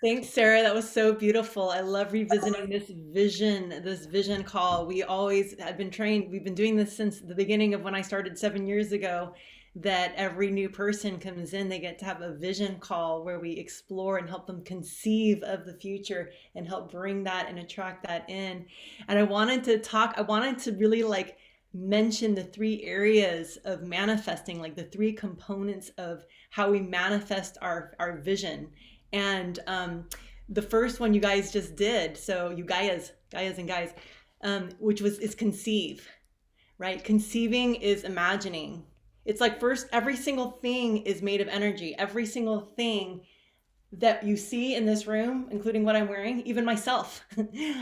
Thanks, Sarah. That was so beautiful. I love revisiting this vision call. We always have been trained. We've been doing this since the beginning of when I started 7 years ago, that every new person comes in, they get to have a vision call where we explore and help them conceive of the future and help bring that and attract that in. And I wanted to really like mention the 3 areas of manifesting, like the 3 components of how we manifest our vision. And the first one you guys just did, so you guys and guys, which is conceive, right? Conceiving is imagining. It's like first, every single thing is made of energy. Every single thing that you see in this room, including what I'm wearing, even myself,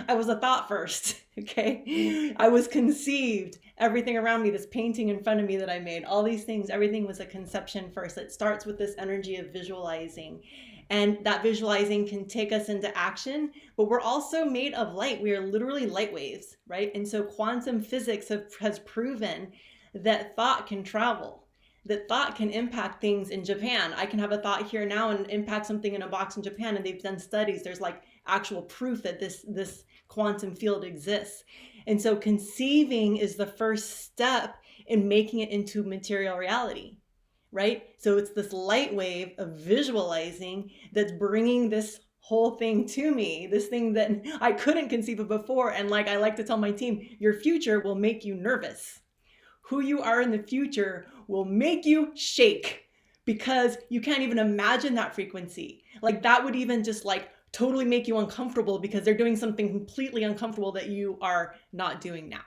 I was a thought first, okay? I was conceived. Everything around me, this painting in front of me that I made, all these things, everything was a conception first. It starts with this energy of visualizing. And that visualizing can take us into action, but we're also made of light. We are literally light waves, right? And so quantum physics has proven that thought can travel, that thought can impact things in Japan. I can have a thought here now and impact something in a box in Japan, and they've done studies. There's like actual proof that this quantum field exists. And so conceiving is the first step in making it into material reality. Right? So it's this light wave of visualizing that's bringing this whole thing to me, this thing that I couldn't conceive of before. And like I like to tell my team, your future will make you nervous. Who you are in the future will make you shake because you can't even imagine that frequency. Like that would even just like totally make you uncomfortable because they're doing something completely uncomfortable that you are not doing now.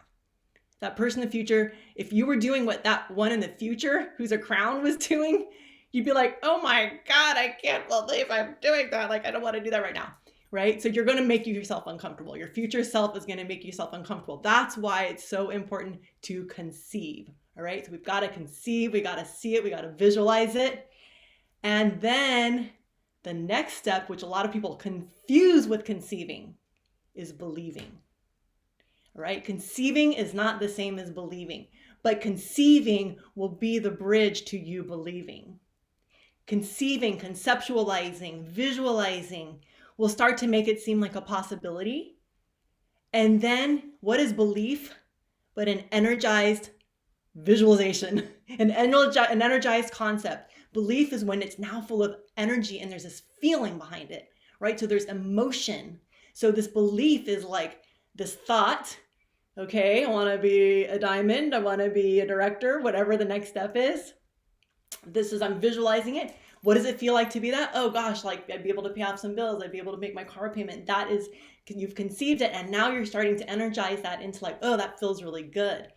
That person in the future, if you were doing what that one in the future who's a crown was doing, you'd be like, oh my God, I can't believe I'm doing that. Like, I don't want to do that right now, right? So you're going to make yourself uncomfortable. Your future self is going to make yourself uncomfortable. That's why it's so important to conceive, all right? So we've got to conceive, we got to see it, we got to visualize it. And then the next step, which a lot of people confuse with conceiving, is believing. All right, conceiving is not the same as believing, but conceiving will be the bridge to you believing. Conceiving, conceptualizing, visualizing will start to make it seem like a possibility. And then what is belief but an energized visualization, an energized concept? Belief is when it's now full of energy and there's this feeling behind it, right? So there's emotion. So this belief is like this thought, okay, I want to be a diamond, I want to be a director, whatever the next step is. I'm visualizing it. What does it feel like to be that? Oh gosh, like I'd be able to pay off some bills. I'd be able to make my car payment. That is, you've conceived it. And now you're starting to energize that into like, oh, that feels really good.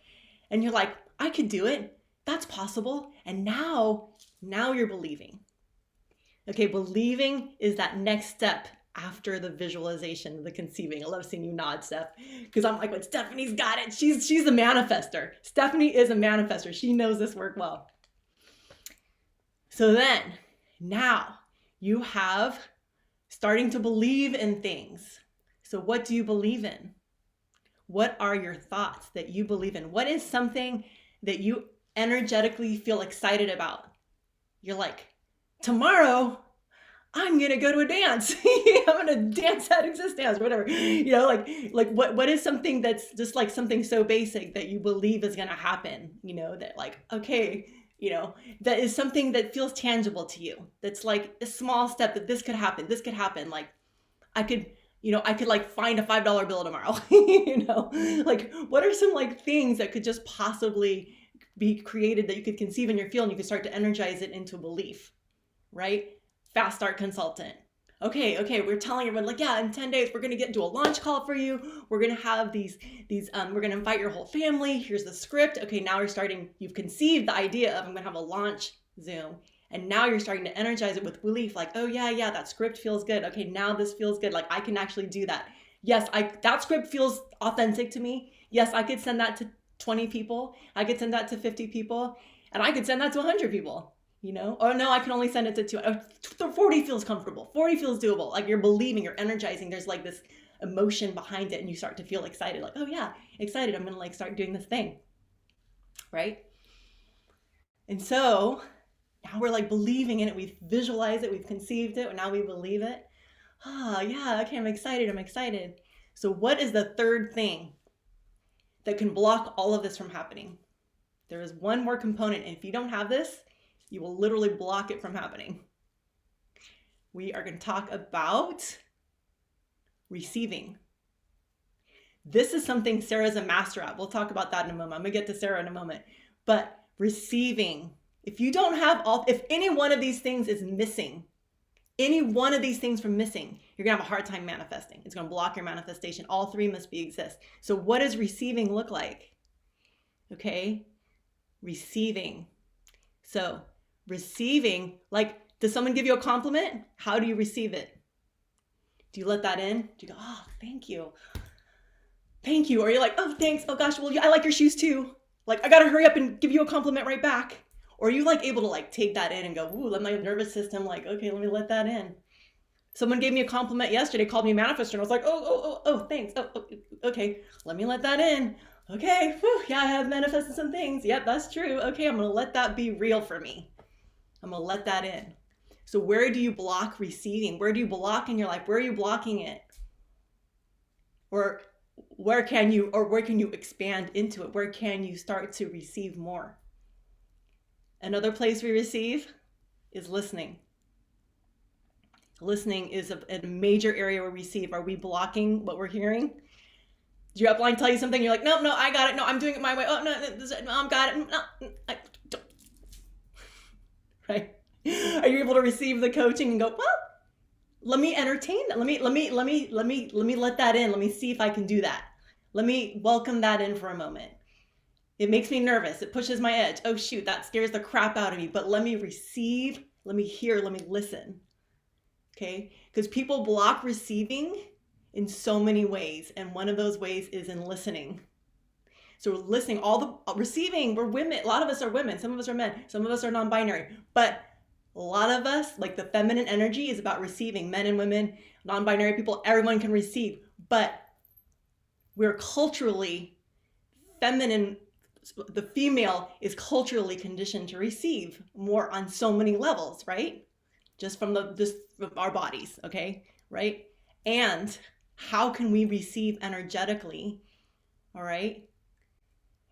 And you're like, I could do it. That's possible. And now you're believing. Okay, believing is that next step after the visualization, the conceiving. I love seeing you nod, Steph, because I'm like, when Stephanie's got it, she's a manifester. Stephanie is a manifester. She knows this work well. So then, now you have starting to believe in things. So what do you believe in? What are your thoughts that you believe in? What is something that you energetically feel excited about? You're like, tomorrow, I'm gonna go to a dance. I'm gonna dance at Exist Dance, whatever. You know, like what is something that's just like something so basic that you believe is gonna happen? You know, that like, okay, you know, that is something that feels tangible to you. That's like a small step that this could happen. This could happen. Like I could like find a $5 bill tomorrow. You know, like what are some like things that could just possibly be created that you could conceive in your field and you could start to energize it into belief, right? Fast start consultant. Okay, we're telling everyone like, yeah, in 10 days, we're going to do a launch call for you. We're going to have these, we're going to invite your whole family. Here's the script. Okay, now you've conceived the idea of I'm going to have a launch Zoom. And now you're starting to energize it with belief. Like, oh yeah, that script feels good. Okay, now this feels good. Like I can actually do that. Yes, that script feels authentic to me. Yes, I could send that to 20 people. I could send that to 50 people. And I could send that to 100 people. You know, oh no, I can only send it to 2. 40 feels comfortable. 40 feels doable. Like you're believing, you're energizing. There's like this emotion behind it and you start to feel excited. Like, oh yeah, excited. I'm going to like start doing this thing. Right. And so now we're like believing in it. We've visualized it. We've conceived it. And now we believe it. Yeah. Okay. I'm excited. So what is the third thing that can block all of this from happening? There is one more component. And if you don't have this, you will literally block it from happening. We are going to talk about receiving. This is something Sarah's a master at. We'll talk about that in a moment. I'm going to get to Sarah in a moment. But receiving, if you don't have if any one of these things is missing, any one of these things from missing, you're going to have a hard time manifesting. It's going to block your manifestation. All three must exist. So what does receiving look like? Okay, receiving. So receiving, like, does someone give you a compliment? How do you receive it? Do you let that in? Do you go, oh, thank you? Or you're like, oh, thanks. Oh gosh, well, I like your shoes too. Like, I gotta hurry up and give you a compliment right back. Or are you like able to like take that in and go, ooh, let my nervous system like, okay, let me let that in. Someone gave me a compliment yesterday, called me a manifestor, and I was like, oh, thanks. Oh, okay, let me let that in. Okay, whew, yeah, I have manifested some things. Yep, that's true. Okay, I'm gonna let that be real for me. I'm gonna let that in. So where do you block receiving? Where do you block in your life? Where are you blocking it? Or where can you expand into it? Where can you start to receive more? Another place we receive is listening. Listening is a major area where we receive. Are we blocking what we're hearing? Did your upline tell you something? You're like, no, I got it. No, I'm doing it my way. Oh, no, I got it. No, I don't. Right? Are you able to receive the coaching and go, well, let me entertain that. Let me let that in. Let me see if I can do that. Let me welcome that in for a moment. It makes me nervous. It pushes my edge. Oh shoot, that scares the crap out of me. But let me receive, let me hear, let me listen. Okay? Because people block receiving in so many ways. And one of those ways is in listening. So listening, receiving, we're women. A lot of us are women. Some of us are men. Some of us are non-binary. But a lot of us, like the feminine energy is about receiving. Men and women, non-binary people, everyone can receive. But we're culturally feminine. The female is culturally conditioned to receive more on so many levels, right? Just from our bodies, okay, right? And how can we receive energetically, all right?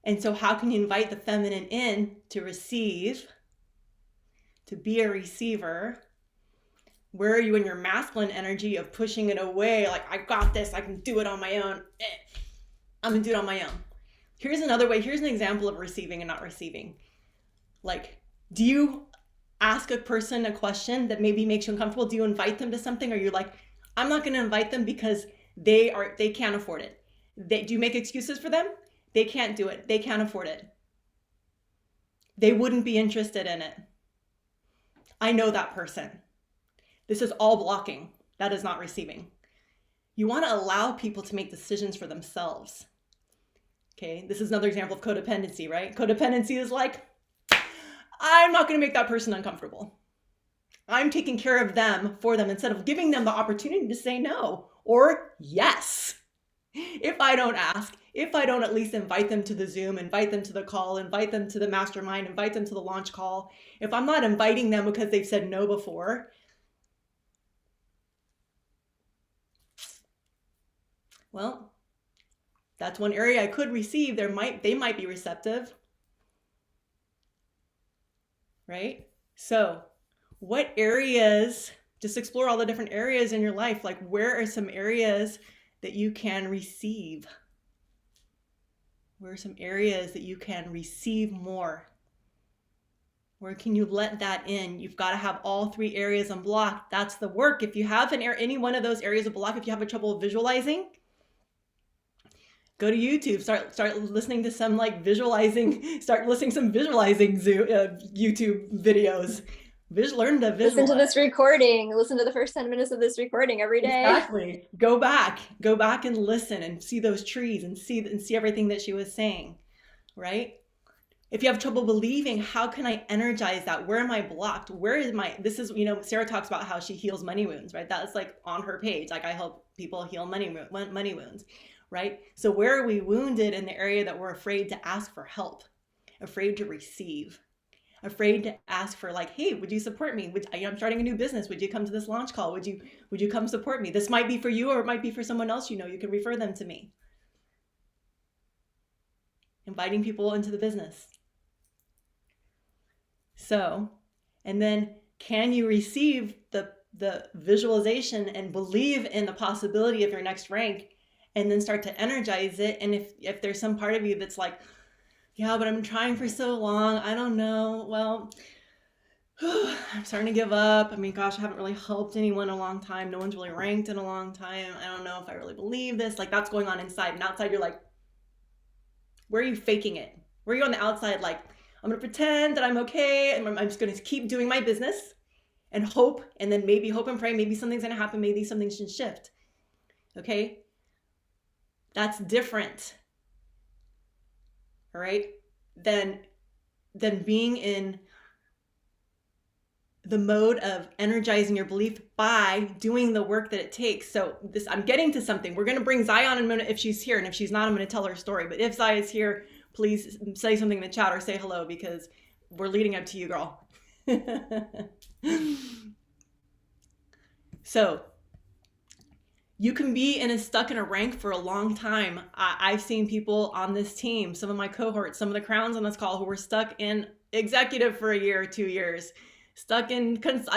And so how can you invite the feminine in to receive, to be a receiver? Where are you in your masculine energy of pushing it away? Like, I got this, I can do it on my own. I'm gonna do it on my own. Here's another way. Here's an example of receiving and not receiving. Like, ask a person a question that maybe makes you uncomfortable? Do you invite them to something? Or you're like, I'm not going to invite them because they can't afford it. Do you make excuses for them? They can't do it. They can't afford it. They wouldn't be interested in it. I know that person. This is all blocking. That is not receiving. You want to allow people to make decisions for themselves. Okay, this is another example of codependency, right? Codependency is like, I'm not going to make that person uncomfortable. I'm taking care of them for them instead of giving them the opportunity to say no or yes. If I don't ask, if I don't at least invite them to the Zoom, invite them to the call, invite them to the mastermind, invite them to the launch call, if I'm not inviting them because they've said no before, well, that's one area I could receive. They might be receptive, right? So what areas, just explore all the different areas in your life. Like, where are some areas that you can receive? Where are some areas that you can receive more? Where can you let that in? You've got to have all 3 areas unblocked. That's the work. If you have any one of those areas of block, if you have trouble visualizing, go to YouTube, start listening to some start listening to some visualizing YouTube videos. Learn to visualize. Listen to this recording. Listen to the first 10 minutes of this recording every day. Exactly. Go back and listen and see those trees and see everything that she was saying, right? If you have trouble believing, how can I energize that? Where am I blocked? Where is Sarah talks about how she heals money wounds, right? That's like on her page. Like, I help people heal money wounds, right? So where are we wounded in the area that we're afraid to ask for help, afraid to receive, afraid to ask for, like, hey, would you support me? I'm starting a new business. Would you come to this launch call? Would you come support me? This might be for you, or it might be for someone else. You can refer them to me. Inviting people into the business. So, and then can you receive the visualization and believe in the possibility of your next rank, and then start to energize it? And if there's some part of you that's like, yeah, but I'm trying for so long, I don't know, well, I'm starting to give up. I mean, gosh, I haven't really helped anyone in a long time. No one's really ranked in a long time. I don't know if I really believe this. Like, that's going on inside. And outside, you're like, where are you faking it? Where are you on the outside? Like, I'm going to pretend that I'm okay, and I'm just going to keep doing my business and hope, and then maybe hope and pray. Maybe something's going to happen. Maybe something should shift. Okay? That's different. All right? Than being in the mode of energizing your belief by doing the work that it takes. So I'm getting to something. We're going to bring Zaya on in a minute if she's here. And if she's not, I'm going to tell her story. But if Zaya is here, please say something in the chat or say hello, because we're leading up to you, girl. So you can be stuck in a rank for a long time. I've seen people on this team, some of my cohorts, some of the crowns on this call, who were stuck in executive for a year or 2 years. I've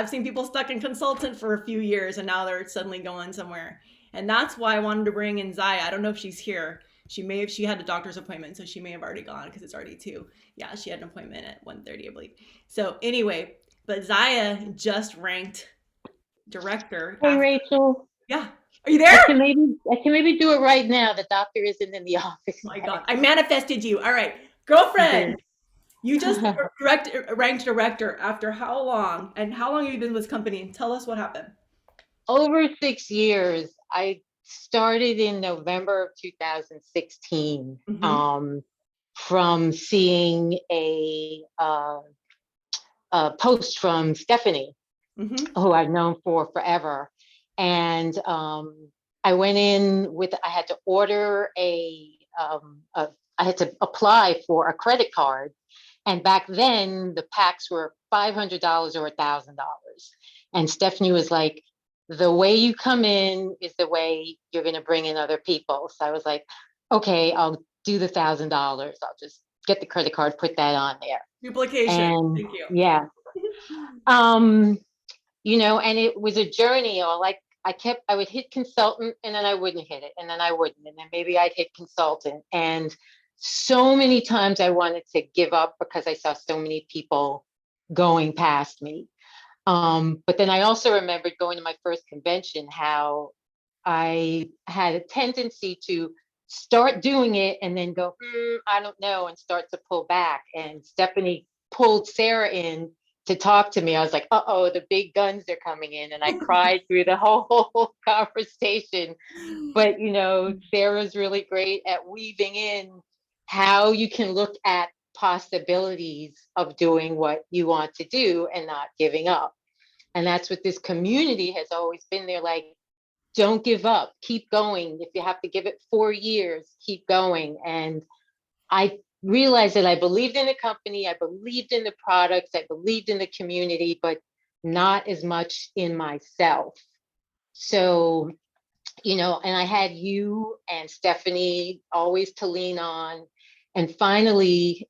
seen people stuck in consultant for a few years, and now they're suddenly going somewhere. And that's why I wanted to bring in Zaya. I don't know if she's here. She had a doctor's appointment, so she may have already gone because it's already 2. Yeah, she had an appointment at 1:30, I believe. So anyway, but Zaya just ranked director. Hey, Rachel. Yeah. Are you there? I can maybe do it right now. The doctor isn't in the office. Oh my God, I manifested you. All right, girlfriend, you just ranked director after how long? And how long have you been with this company? Tell us what happened. Over 6 years. I started in November of 2016 from seeing a post from Stephanie, who I've known for forever. And I went in I had to order I had to apply for a credit card. And back then the packs were $500 or $1,000. And Stephanie was like, the way you come in is the way you're going to bring in other people. So I was like, okay, I'll do the $1,000. I'll just get the credit card, put that on there. Duplication. And, thank you. Yeah. And it was a journey. I would hit consultant, and then I wouldn't hit it, and then I wouldn't, and then maybe I'd hit consultant. And so many times I wanted to give up because I saw so many people going past me. But then I also remembered going to my first convention, how I had a tendency to start doing it and then go, I don't know, and start to pull back. And Stephanie pulled Sarah in to talk to me. I was like, uh-oh, the big guns are coming in. And I cried through the whole conversation. But, you know, Sarah's really great at weaving in how you can look at possibilities of doing what you want to do and not giving up. And that's what this community has always been there. Like, don't give up, keep going. If you have to give it 4 years, keep going. And I realized that I believed in the company, I believed in the products, I believed in the community, but not as much in myself. So, you know, and I had you and Stephanie always to lean on. And finally,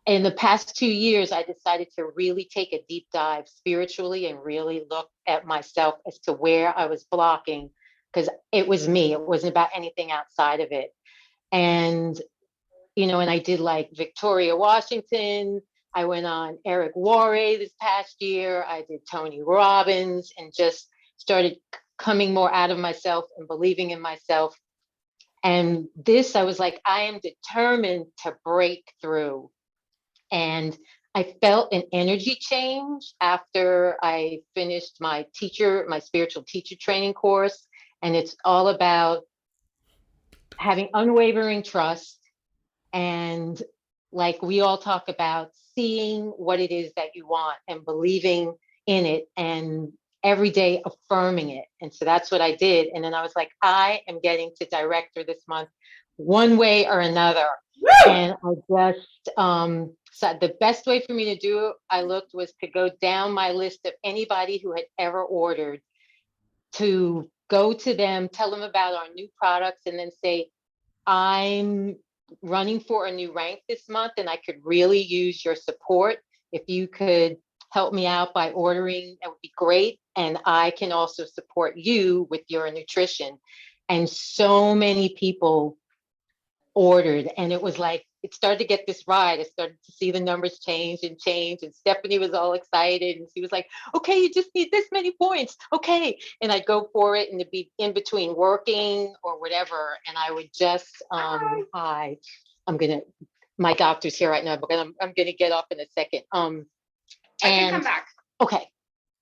in the past 2 years, I decided to really take a deep dive spiritually and really look at myself as to where I was blocking, because it was me. It wasn't about anything outside of it. And, you know, and I did like Victoria Washington. I went on Eric Worre this past year. I did Tony Robbins and just started coming more out of myself and believing in myself. And this, I was like, I am determined to break through. And I felt an energy change after I finished my spiritual teacher training course. And it's all about having unwavering trust. And like we all talk about, seeing what it is that you want and believing in it and every day affirming it. And so that's what I did. And then I was like, I am getting to director this month, one way or another. Woo! And I just, so the best way for me to do it, I looked, was to go down my list of anybody who had ever ordered, to go to them, tell them about our new products, and then say, I'm running for a new rank this month and I could really use your support. If you could help me out by ordering, that would be great. And I can also support you with your nutrition. And so many people ordered, and it was like, it started to get this ride. I started to see the numbers change. And Stephanie was all excited, and she was like, okay, you just need this many points. Okay. And I'd go for it, and it'd be in between working or whatever. And I would just, hi, my doctor's here right now, but I'm going to get off in a second. I can come back. Okay.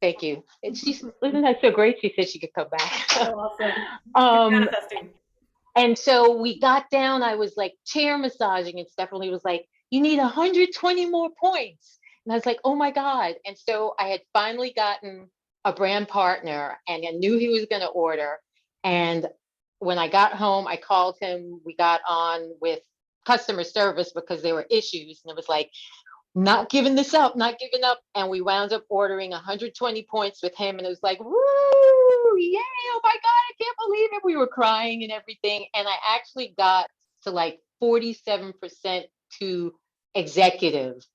Thank you. And isn't that so great? She said she could come back. So awesome. Manifesting. And so we got down, I was like chair massaging, and Stephanie was like, you need 120 more points. And I was like, oh my God. And so I had finally gotten a brand partner, and I knew he was going to order. And when I got home, I called him. We got on with customer service because there were issues. And it was like, not giving this up, not giving up. And we wound up ordering 120 points with him. And it was like, woo, yay, oh my God, I can't believe it. We were crying and everything. And I actually got to like 47% to executive.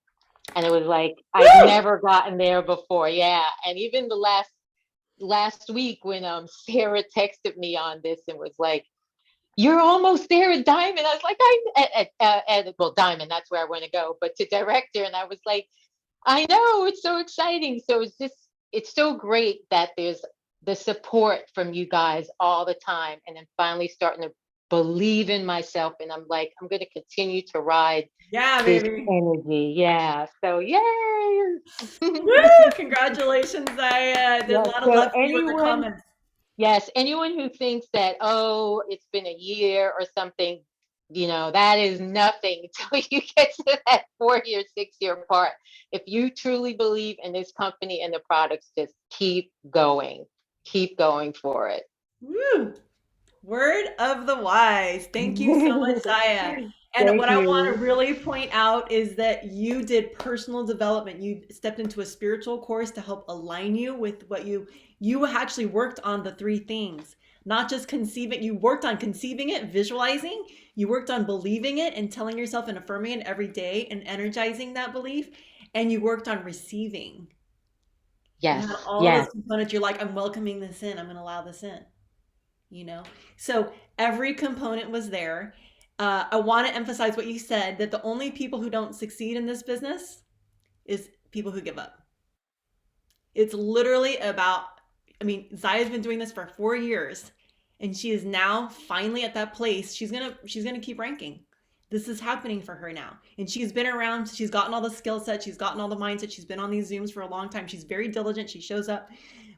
And it was like, I've never gotten there before. Yeah. And even the last week when Sarah texted me on this and was like, you're almost there at Diamond. I was like, well, Diamond, that's where I want to go, but to director. And I was like, I know, it's so exciting. So it's so great that there's the support from you guys all the time. And then finally starting to believe in myself. And I'm like, I'm going to continue to ride this energy. Yeah. So yay. Woo! Congratulations. I did a lot of love for you in the comments. Yes, anyone who thinks that, oh, it's been a year or something, you know, that is nothing until you get to that 4-year, 6-year part. If you truly believe in this company and the products, just keep going for it. Woo! Word of the wise. Thank you so much, Saya. And what I want to really point out is that you did personal development. You stepped into a spiritual course to help align you with what you actually worked on the 3 things, not just conceiving. You worked on conceiving it, visualizing. You worked on believing it and telling yourself and affirming it every day and energizing that belief. And you worked on receiving. Yes. You had all those components. You're like, I'm welcoming this in. I'm going to allow this in. You know, so every component was there. I want to emphasize what you said, that the only people who don't succeed in this business is people who give up. It's literally about, I mean, Zaya's been doing this for 4 years, and she is now finally at that place. She's gonna keep ranking. This is happening for her now. And she's been around, she's gotten all the skill set, she's gotten all the mindset, she's been on these Zooms for a long time. She's very diligent, she shows up.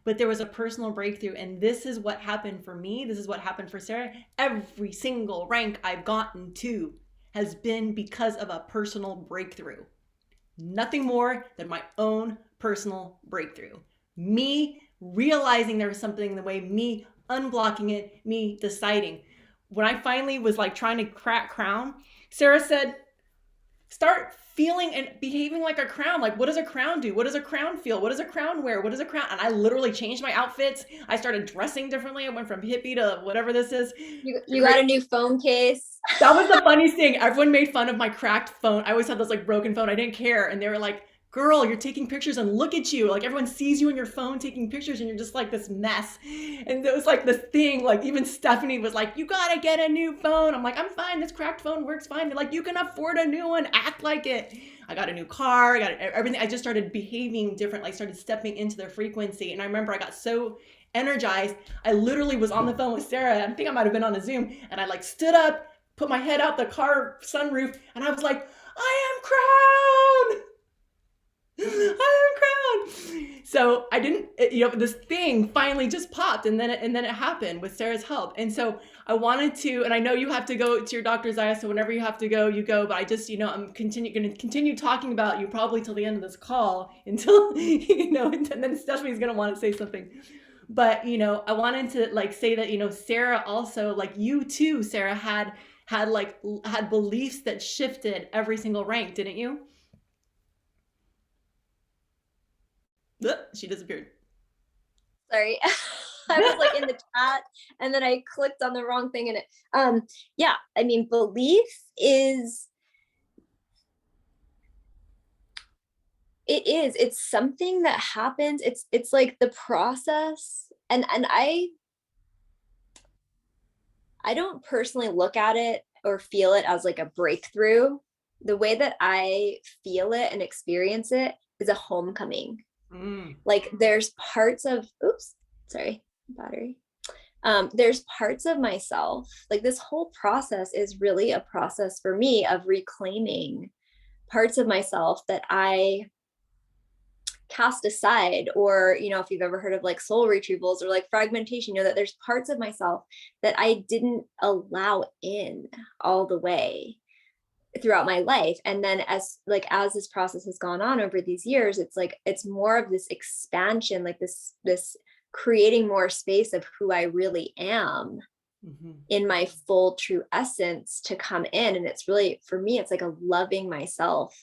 But there was a personal breakthrough, and this is what happened for me. This is what happened for Sarah. Every single rank I've gotten to has been because of a personal breakthrough. Nothing more than my own personal breakthrough. Me realizing there was something in the way, me unblocking it, me deciding. When I finally was like trying to crack crown, Sarah said, start feeling and behaving like a crown. Like, what does a crown do? What does a crown feel? What does a crown wear? What does a crown? And I literally changed my outfits. I started dressing differently. I went from hippie to whatever this is. You got a new phone case. That was the funniest thing. Everyone made fun of my cracked phone. I always had this like broken phone. I didn't care. And they were like, girl, you're taking pictures and look at you. Like everyone sees you on your phone taking pictures and you're just like this mess. And it was like this thing, like even Stephanie was like, you gotta get a new phone. I'm like, I'm fine. This cracked phone works fine. They're like, you can afford a new one. Act like it. I got a new car. I got everything. I just started behaving differently. I started stepping into their frequency. And I remember I got so energized. I literally was on the phone with Sarah. I think I might've been on a Zoom. And I like stood up, put my head out the car sunroof. And I was like, I am crown. I am crown. So I didn't, this thing finally just popped, and then it happened with Sarah's help. And so I wanted to, and I know you have to go to your doctor's eye, so whenever you have to go, you go. But I just, I'm going to continue talking about you probably till the end of this call until, and then Stephanie's going to want to say something. But, I wanted to like say that, Sarah also, like you too, Sarah, had beliefs that shifted every single rank, didn't you? She disappeared. Sorry. I was like in the chat and then I clicked on the wrong thing, and yeah, I mean, belief it's something that happens. It's like the process, and I don't personally look at it or feel it as like a breakthrough. The way that I feel it and experience it is a homecoming. Like there's parts of, there's parts of myself, like this whole process is really a process for me of reclaiming parts of myself that I cast aside, or, if you've ever heard of like soul retrievals or like fragmentation, that there's parts of myself that I didn't allow in all the way throughout my life. And then as this process has gone on over these years, it's more of this expansion, like this creating more space of who I really am in my full true essence to come in. And it's really, for me, it's like a loving myself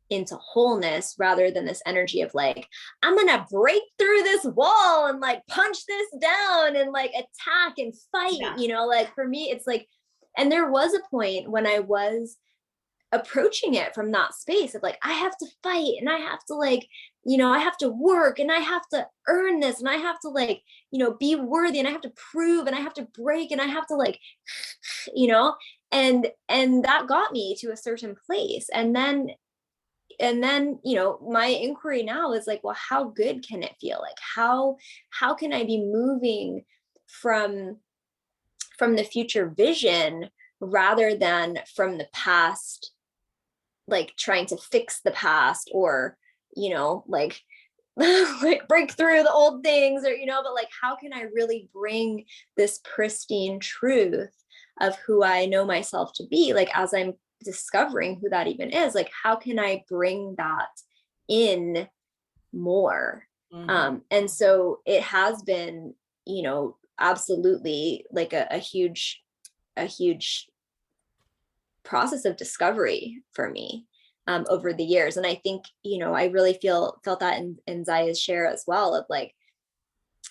into wholeness, rather than this energy of like, I'm gonna break through this wall and like punch this down and like attack and fight. Like for me, it's like, and there was a point when I was approaching it from that space of like, I have to fight and I have to like, I have to work and I have to earn this and I have to like, be worthy and I have to prove and I have to break and I have to like, and that got me to a certain place. And then, my inquiry now is like, well, how good can it feel? Like, how can I be moving from the future vision rather than from the past, like trying to fix the past, or like break through the old things, or but like, how can I really bring this pristine truth of who I know myself to be, like as I'm discovering who that even is, like how can I bring that in more? And so it has been absolutely like a huge process of discovery for me over the years. And I think, I really felt that in Zaya's share as well, of like,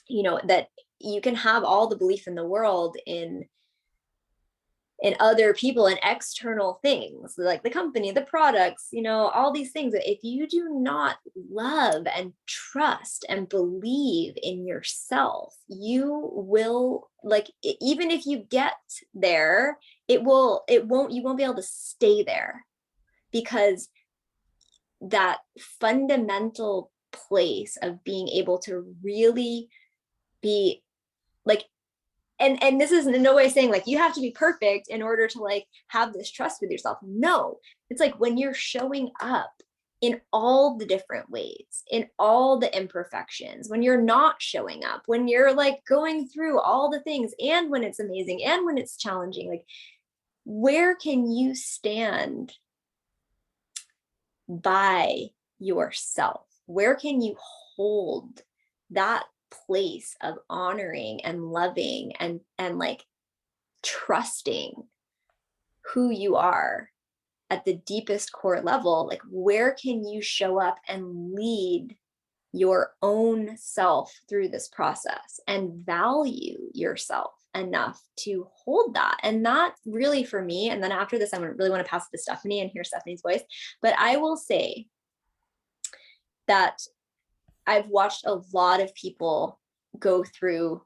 that you can have all the belief in the world in other people and external things like the company, the products, all these things. If you do not love and trust and believe in yourself, you will, like, even if you get there, you won't be able to stay there, because that fundamental place of being able to really be like, and this is in no way saying like you have to be perfect in order to like have this trust with yourself. No, it's like when you're showing up in all the different ways, in all the imperfections, when you're not showing up, when you're like going through all the things, and when it's amazing and when it's challenging, like where can you stand by yourself? Where can you hold that place of honoring and loving and like trusting who you are at the deepest core level? Like where can you show up and lead your own self through this process and value yourself enough to hold that? And that really for me, and then after this I really want to pass it to Stephanie and hear Stephanie's voice, but I will say that I've watched a lot of people go through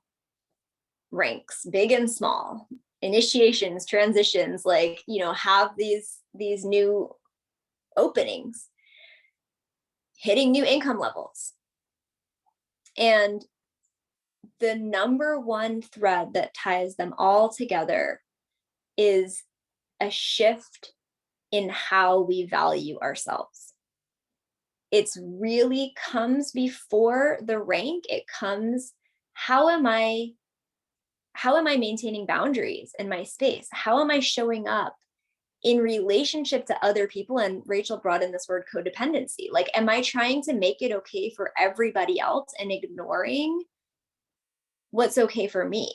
ranks, big and small, initiations, transitions, like, you know, have these new openings, hitting new income levels. And the number one thread that ties them all together is a shift in how we value ourselves. It's really comes before the rank. It comes, how am I maintaining boundaries in my space? How am I showing up in relationship to other people? And Rachel brought in this word codependency. Like, am I trying to make it okay for everybody else and ignoring what's okay for me?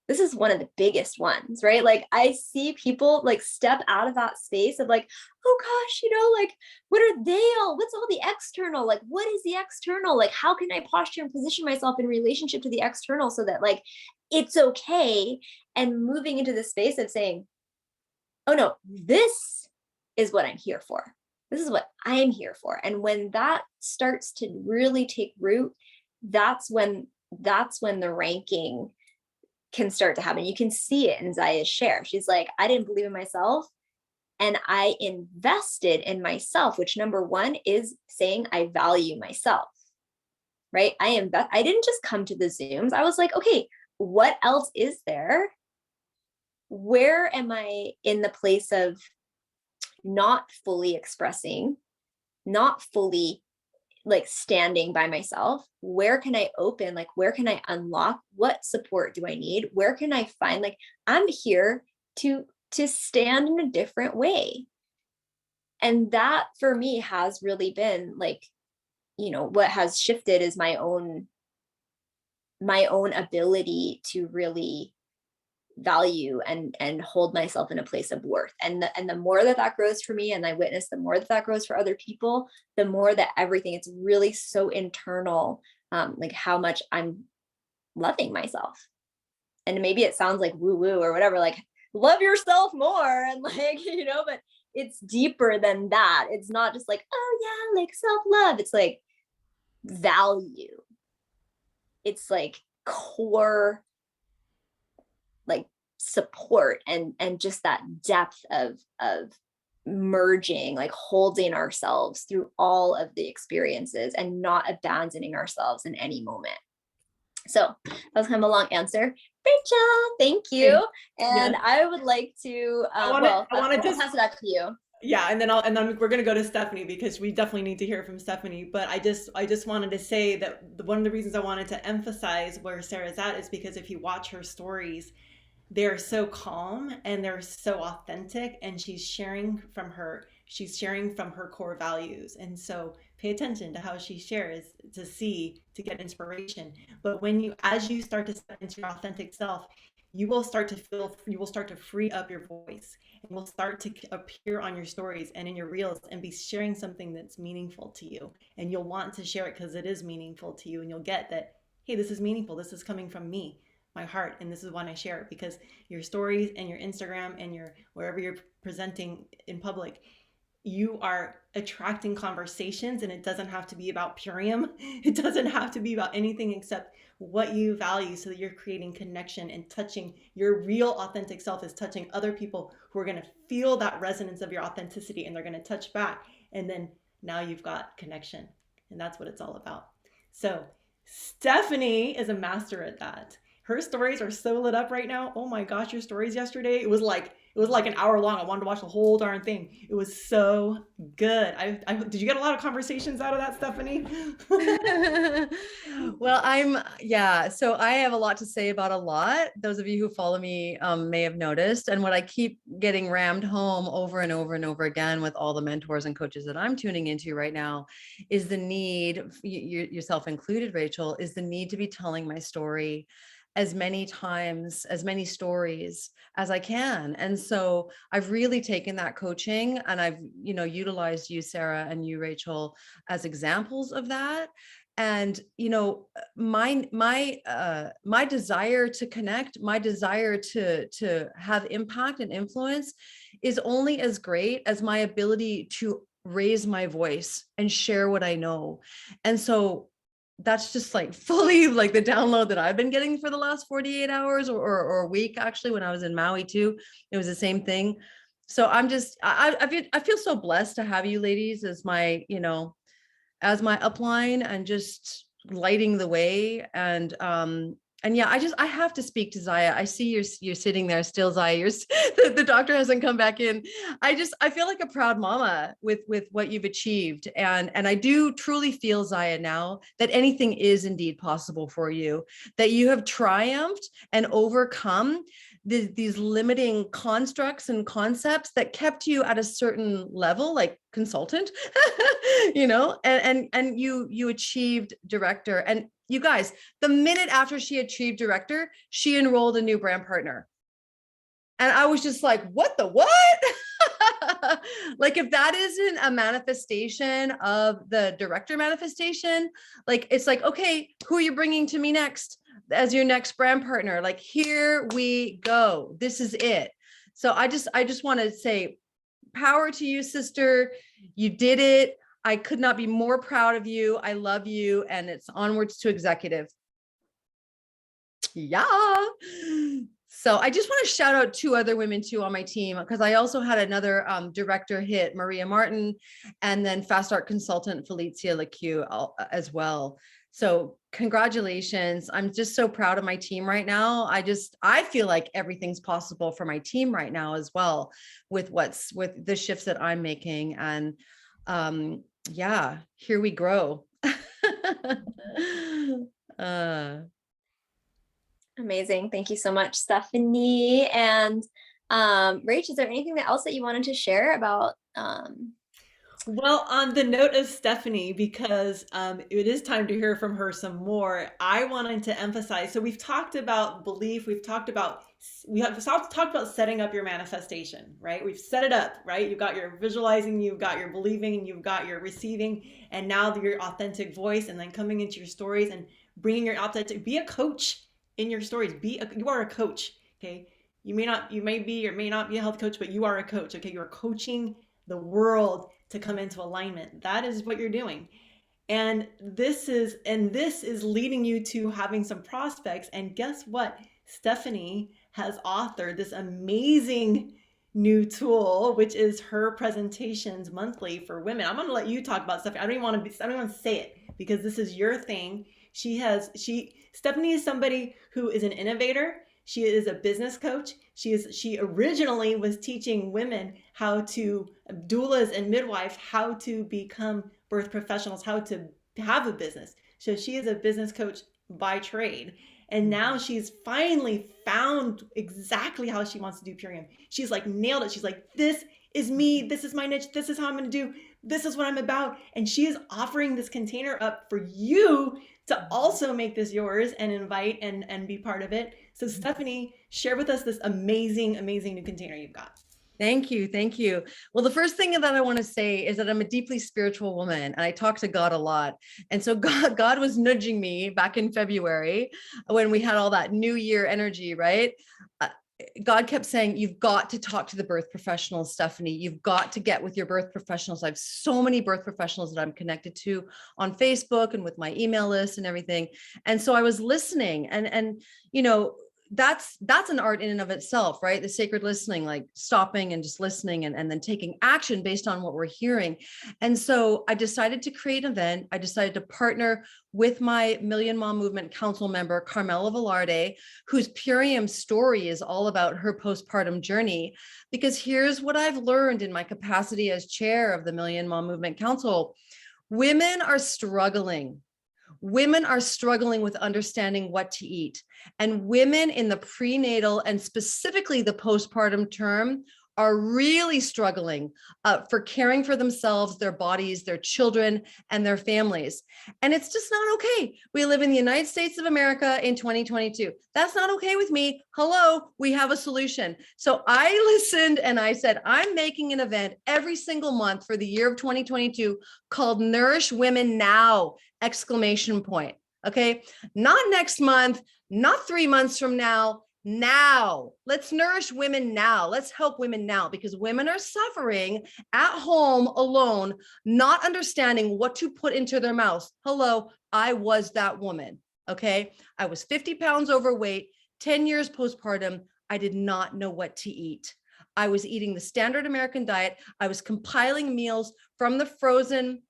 This is one of the biggest ones, right? Like I see people like step out of that space of like, oh gosh, you know, like what's all the external? Like, what is the external? Like, how can I posture and position myself in relationship to the external so that like, it's okay? And moving into the space of saying, oh no, this is what I'm here for. This is what I'm here for. And when that starts to really take root, that's when the ranking can start to happen. You can see it in Zaya's share. She's like, I didn't believe in myself and I invested in myself, which number one is saying I value myself, right? I didn't just come to the Zooms. I was like, okay, what else is there? Where am I in the place of not fully expressing, not fully like standing by myself? Where can I open? Like, where can I unlock? What support do I need? Where can I find, like, I'm here to stand in a different way. And that for me has really been like, you know, what has shifted is my own ability to really value and hold myself in a place of worth. And the more that grows for me, and I witness the more that grows for other people, the more that everything, it's really so internal, like how much I'm loving myself. And maybe it sounds like woo woo or whatever, like love yourself more, and like, you know, but it's deeper than that. It's not just like, oh yeah, like self-love. It's like value. It's like core, like support and just that depth of merging, like holding ourselves through all of the experiences and not abandoning ourselves in any moment. So that was kind of a long answer. Rachel, thank you. And yes. I would like to I'll pass it back to you. Yeah, and then we're gonna go to Stephanie because we definitely need to hear from Stephanie. But I just wanted to say that one of the reasons I wanted to emphasize where Sarah's at is because if you watch her stories, they're so calm and they're so authentic, and she's sharing from her core values. And so pay attention to how she shares to get inspiration. But as you start to step into your authentic self, you will start to free up your voice, and will start to appear on your stories and in your reels and be sharing something that's meaningful to you. And you'll want to share it because it is meaningful to you, and you'll get that, hey, this is meaningful. This is coming from me, my heart, and this is when I share it. Because your stories and your Instagram and your wherever you're presenting in public, you are attracting conversations, and it doesn't have to be about Purium. It doesn't have to be about anything except what you value, so that you're creating connection and touching your real authentic self is touching other people who are going to feel that resonance of your authenticity, and they're going to touch back. And then now you've got connection. And that's what it's all about. So Stephanie is a master at that. Her stories are so lit up right now. Oh my gosh, your stories yesterday, it was like an hour long. I wanted to watch the whole darn thing. It was so good. Did you get a lot of conversations out of that, Stephanie? Well, so I have a lot to say about a lot. Those of you who follow me may have noticed. And what I keep getting rammed home over and over and over again with all the mentors and coaches that I'm tuning into right now is the need, yourself included, Rachel, is the need to be telling my story as many times, as many stories as I can. And so I've really taken that coaching and I've, utilized you, Sarah, and you, Rachel, as examples of that. And, my desire to connect, my desire to have impact and influence is only as great as my ability to raise my voice and share what I know. And so that's just like fully like the download that I've been getting for the last 48 hours or a week. Actually, when I was in Maui too, it was the same thing. So I feel so blessed to have you ladies as my, as my upline and just lighting the way. And yeah, I have to speak to Zaya. I see you're sitting there still, Zaya. The doctor hasn't come back in. I feel like a proud mama with what you've achieved. And I do truly feel, Zaya, now that anything is indeed possible for you, that you have triumphed and overcome these limiting constructs and concepts that kept you at a certain level, like consultant, and you achieved director. And you guys, the minute after she achieved director, she enrolled a new brand partner. And I was just like, what? Like, if that isn't a manifestation of the director manifestation, like, it's like, okay, who are you bringing to me next as your next brand partner? Like, here we go. This is it. So I just want to say power to you, sister. You did it. I could not be more proud of you. I love you. And it's onwards to executive. Yeah. So I just want to shout out 2 other women too on my team, because I also had another director hit, Maria Martin, and then Fast Art consultant, Felicia LeCue as well. So congratulations. I'm just so proud of my team right now. I feel like everything's possible for my team right now as well with the shifts that I'm making. And yeah, here we grow. Amazing. Thank you so much, Stephanie. And Rach, is there anything else that you wanted to share about? Well, on the note of Stephanie, because it is time to hear from her some more, I wanted to emphasize, so we've talked about belief, we have talked about setting up your manifestation, right? We've set it up, right? You've got your visualizing, you've got your believing, and you've got your receiving, and now your authentic voice, and then coming into your stories and bringing your authentic, be a coach in your stories. You are a coach, okay? You may not be a health coach, but you are a coach, okay? You're coaching the world to come into alignment. That is what you're doing. And this is leading you to having some prospects. And guess what? Stephanie has authored this amazing new tool, which is her presentations monthly for women. I'm going to let you talk about Stephanie. I don't even want to say it because this is your thing. Stephanie is somebody who is an innovator. She is a business coach. She originally was teaching women doulas and midwives, how to become birth professionals, how to have a business. So she is a business coach by trade. And now she's finally found exactly how she wants to do Purium. She's like nailed it. She's like, this is me. This is my niche. This is how I'm going to do. This is what I'm about. And she is offering this container up for you to also make this yours and invite and be part of it. So Stephanie, share with us this amazing, amazing new container you've got. Thank you. Thank you. Well, the first thing that I want to say is that I'm a deeply spiritual woman and I talk to God a lot. And so God was nudging me back in February when we had all that new year energy, right? God kept saying, you've got to talk to the birth professionals, Stephanie. You've got to get with your birth professionals. I have so many birth professionals that I'm connected to on Facebook and with my email list and everything. And so I was listening and that's an art in and of itself, right? The sacred listening, like stopping and just listening and then taking action based on what we're hearing. And so I decided to create an event. I decided to partner with my Million Mom Movement Council member, Carmela Velarde, whose Purium story is all about her postpartum journey. Because here's what I've learned in my capacity as chair of the Million Mom Movement Council. Women are struggling. Women are struggling with understanding what to eat. And women in the prenatal and specifically the postpartum term are really struggling for caring for themselves, their bodies, their children, and their families. And it's just not okay. We live in the United States of America in 2022. That's not okay with me. Hello, we have a solution. So I listened and I said, I'm making an event every single month for the year of 2022 called Nourish Women Now! Exclamation point. Okay. Not next month, not 3 months from now. Now, let's nourish women now. Let's help women now, because women are suffering at home alone, not understanding what to put into their mouths. Hello, I was that woman. Okay. I was 50 pounds overweight, 10 years postpartum. I did not know what to eat. I was eating the standard American diet. I was compiling meals from the frozen,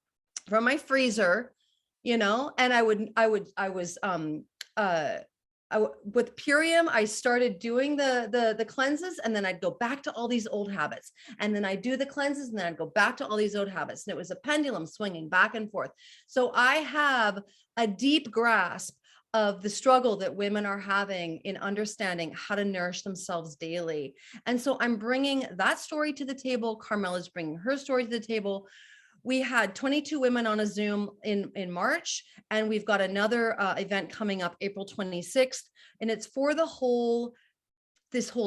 from my freezer, you know, and with Purium, I started doing the cleanses, and then I'd go back to all these old habits, and then I'd do the cleanses, and then I'd go back to all these old habits. And it was a pendulum swinging back and forth. So I have a deep grasp of the struggle that women are having in understanding how to nourish themselves daily. And so I'm bringing that story to the table. Carmela's bringing her story to the table. We had 22 women on a Zoom in March, and we've got another event coming up April 26th, and it's for this whole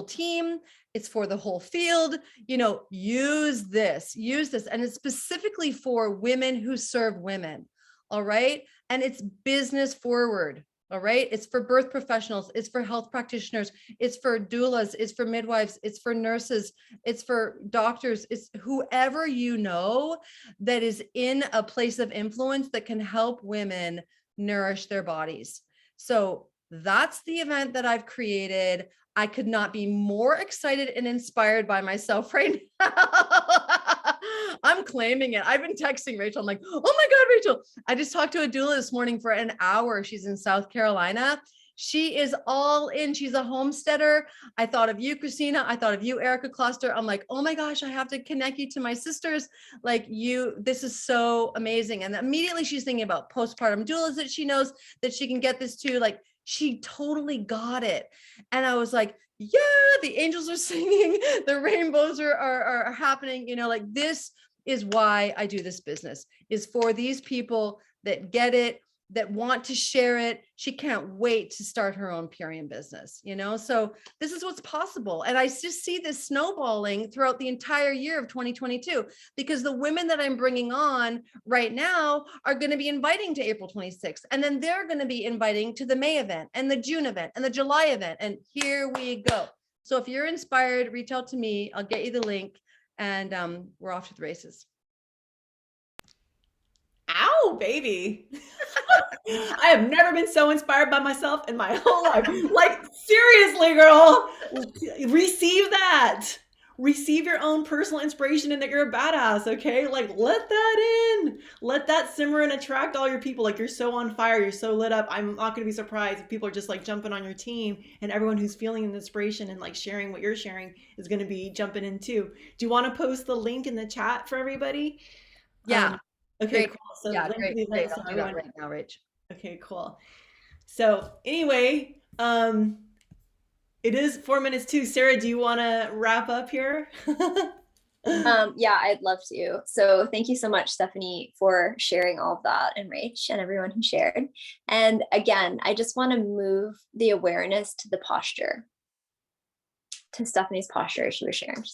team. It's for the whole field. You know, use this, and it's specifically for women who serve women. All right. And it's business forward. All right. It's for birth professionals. It's for health practitioners. It's for doulas. It's for midwives. It's for nurses. It's for doctors. It's whoever you know that is in a place of influence that can help women nourish their bodies. So that's the event that I've created. I could not be more excited and inspired by myself right now. I'm claiming it. I've been texting Rachel. I'm like, oh my God, Rachel. I just talked to a doula this morning for an hour. She's in South Carolina. She is all in. She's a homesteader. I thought of you, Christina. I thought of you, Erica Kloster. I'm like, oh my gosh, I have to connect you to my sisters. Like you, this is so amazing. And immediately she's thinking about postpartum doulas that she knows that she can get this to. Like, she totally got it. And I was like, yeah, the angels are singing, the rainbows are happening. You know, like, this is why I do this business, is for these people that get it, that want to share it. She can't wait to start her own Purium business, you know? So this is what's possible. And I just see this snowballing throughout the entire year of 2022, because the women that I'm bringing on right now are going to be inviting to April 26th. And then they're going to be inviting to the May event and the June event and the July event. And here we go. So if you're inspired, reach out to me. I'll get you the link, and we're off to the races. Ow, baby. I have never been so inspired by myself in my whole life. Like, seriously, girl, receive that. Receive your own personal inspiration and that you're a badass, okay? Like, let that in. Let that simmer and attract all your people. Like, you're so on fire. You're so lit up. I'm not going to be surprised if people are just like jumping on your team, and everyone who's feeling an inspiration and like sharing what you're sharing is going to be jumping in too. Do you want to post the link in the chat for everybody? Yeah. Okay, great. cool. So Yeah, link great. the event so I'll do that everyone. right now, Rach. Okay, cool. So anyway, it is 4 minutes too. Sarah, do you want to wrap up here? Yeah, I'd love to. So thank you so much, Stephanie, for sharing all of that, and Rach and everyone who shared. And again, I just want to move the awareness to the posture, to Stephanie's posture as she was sharing.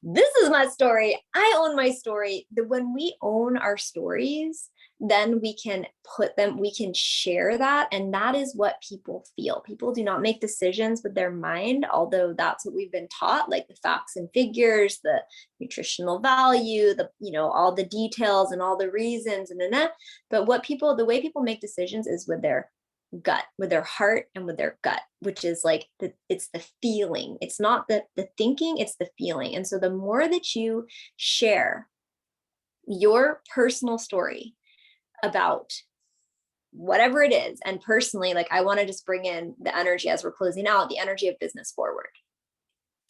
This is my story. I own my story. When we own our stories, then we can we can share that. And that is what people feel. People do not make decisions with their mind, although that's what we've been taught, like the facts and figures, the nutritional value, all the details and all the reasons. But the way people make decisions is with their gut, with their heart and with their gut, which is like it's the feeling. It's not the thinking, it's the feeling. And so the more that you share your personal story about whatever it is, and personally, like I want to just bring in the energy as we're closing out, the energy of business forward.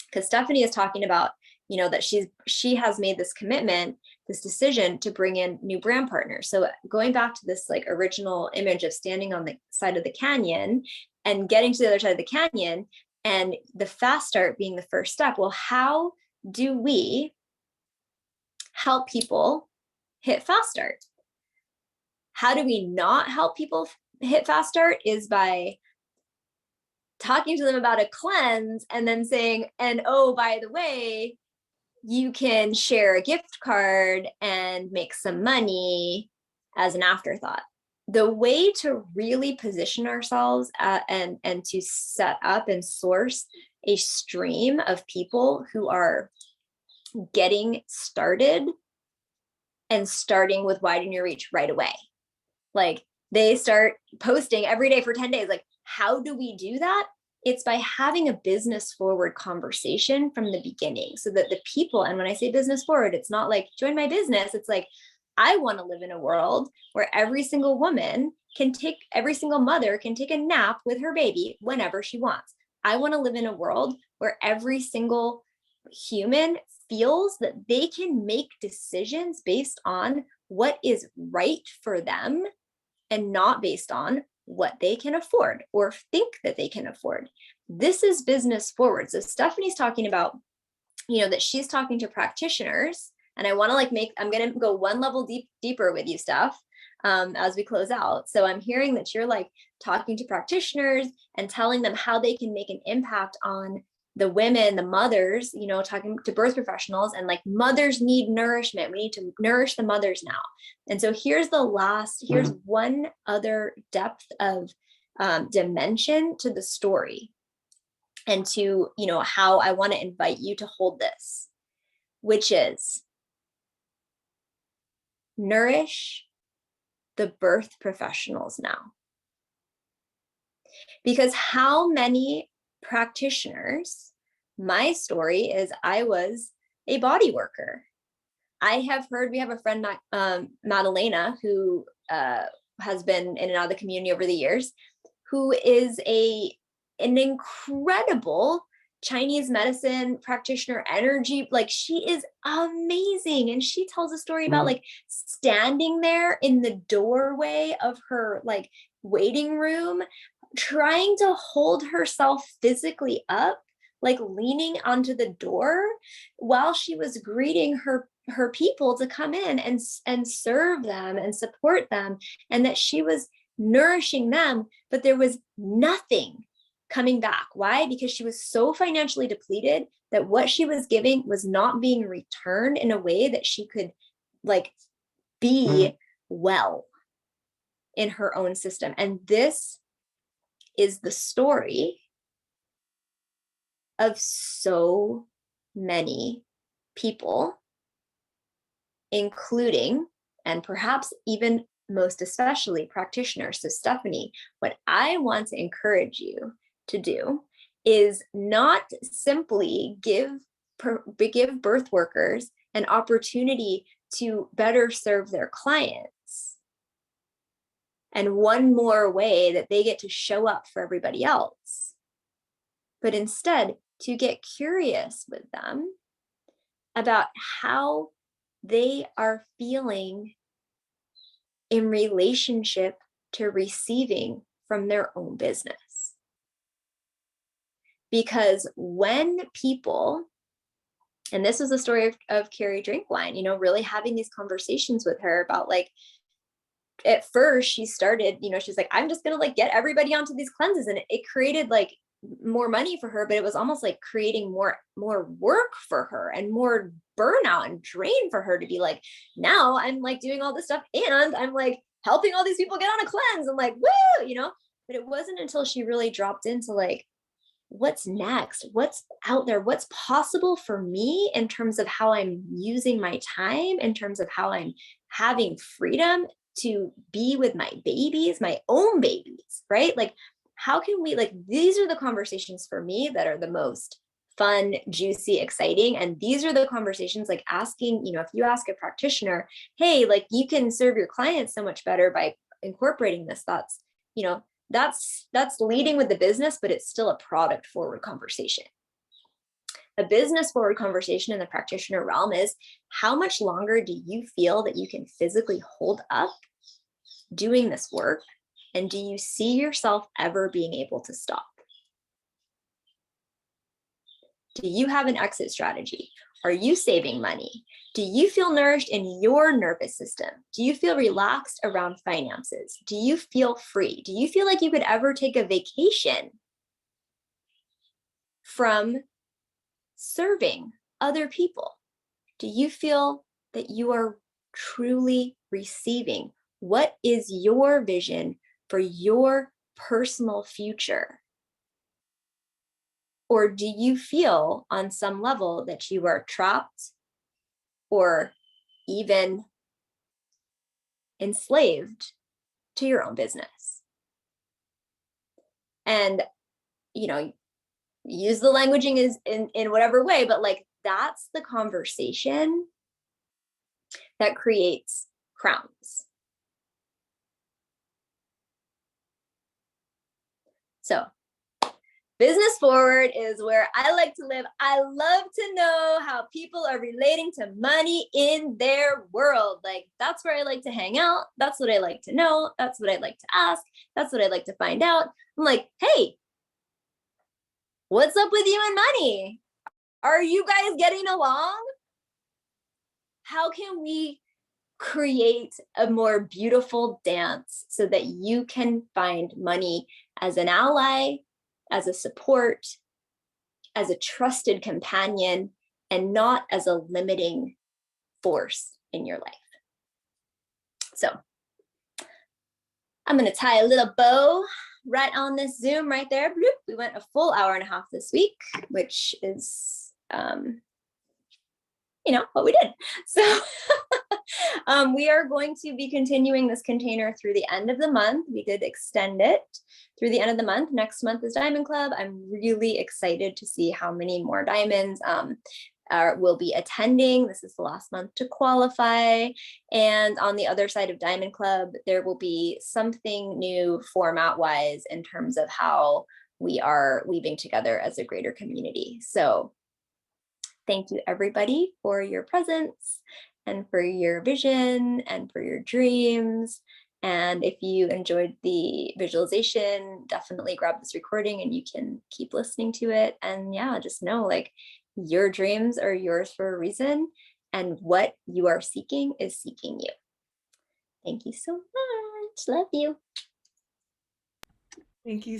Because Stephanie is talking about, you know, that she has made this commitment, this decision to bring in new brand partners. So going back to this like original image of standing on the side of the canyon and getting to the other side of the canyon, and the fast start being the first step. Well, how do we help people hit fast start? How do we not help people hit fast start is by talking to them about a cleanse and then saying, and oh, by the way, you can share a gift card and make some money as an afterthought. The way to really position ourselves and to set up and source a stream of people who are getting started and starting with widen your reach right away. Like they start posting every day for 10 days. Like, how do we do that? It's by having a business forward conversation from the beginning, so that the people, and when I say business forward, it's not like join my business. It's like, I want to live in a world where every single woman every single mother can take a nap with her baby whenever she wants. I want to live in a world where every single human feels that they can make decisions based on what is right for them and not based on what they can afford or think that they can afford. This is business forward. So Stephanie's talking about, you know, that she's talking to practitioners, and I want to I'm going to go one level deeper with you, Steph, as we close out. So I'm hearing that you're like talking to practitioners and telling them how they can make an impact on the women, the mothers, you know, talking to birth professionals, and like mothers need nourishment. We need to nourish the mothers now. And so here's one other depth of dimension to the story, and to, you know, how I want to invite you to hold this, which is nourish the birth professionals now. Because how many practitioners, my story is I was a body worker. I have heard, we have a friend, Madalena, who has been in and out of the community over the years, who is an incredible Chinese medicine practitioner, energy, like she is amazing. And she tells a story about like standing there in the doorway of her like waiting room, trying to hold herself physically up, like leaning onto the door while she was greeting her people to come in and serve them and support them, and that she was nourishing them, but there was nothing coming back. Why? Because she was so financially depleted that what she was giving was not being returned in a way that she could like be well in her own system. And this is the story of so many people, including, and perhaps even most especially, practitioners. So Stephanie, what I want to encourage you to do is not simply give birth workers an opportunity to better serve their clients, and one more way that they get to show up for everybody else, but instead to get curious with them about how they are feeling in relationship to receiving from their own business. Because when people, and this is the story of Carrie Drinkwine, you know, really having these conversations with her about like, at first she started, you know, she's like, I'm just going to like get everybody onto these cleanses. And it created like more money for her, but it was almost like creating more work for her and more burnout and drain for her to be like, now I'm like doing all this stuff and I'm like helping all these people get on a cleanse and like, woo, you know. But it wasn't until she really dropped into like, what's next, what's out there, what's possible for me in terms of how I'm using my time, in terms of how I'm having freedom to be with my babies, my own babies, right? Like, how can we, like, these are the conversations for me that are the most fun, juicy, exciting. And these are the conversations, like asking, if you ask a practitioner, hey, like, you can serve your clients so much better by incorporating this, that's, that's leading with the business, but it's still a product forward conversation. A business forward conversation in the practitioner realm is, how much longer do you feel that you can physically hold up doing this work? And do you see yourself ever being able to stop? Do you have an exit strategy? Are you saving money? Do you feel nourished in your nervous system? Do you feel relaxed around finances? Do you feel free? Do you feel like you could ever take a vacation from serving other people? Do you feel that you are truly receiving? What is your vision for your personal future? Or do you feel on some level that you are trapped or even enslaved to your own business? And, use the languaging is in whatever way, but like, that's the conversation that creates crowns. So business forward is where I like to live. I love to know how people are relating to money in their world. Like, that's where I like to hang out. That's what I like to know. That's what I like to ask. That's what I like to find out. I'm like, hey, what's up with you and money? Are you guys getting along? How can we create a more beautiful dance so that you can find money as an ally, as a support, as a trusted companion, and not as a limiting force in your life? So I'm going to tie a little bow right on this Zoom right there. Bloop. We went a full hour and a half this week, which is, what we did. So we are going to be continuing this container through the end of the month. We did extend it through the end of the month. Next month is Diamond Club. I'm really excited to see how many more diamonds will be attending. This is the last month to qualify. And on the other side of Diamond Club, there will be something new format-wise in terms of how we are weaving together as a greater community. So thank you, everybody, for your presence and for your vision and for your dreams. And if you enjoyed the visualization, definitely grab this recording and you can keep listening to it. And yeah, just know, like, your dreams are yours for a reason, and what you are seeking is seeking you. Thank you so much. Love you. Thank you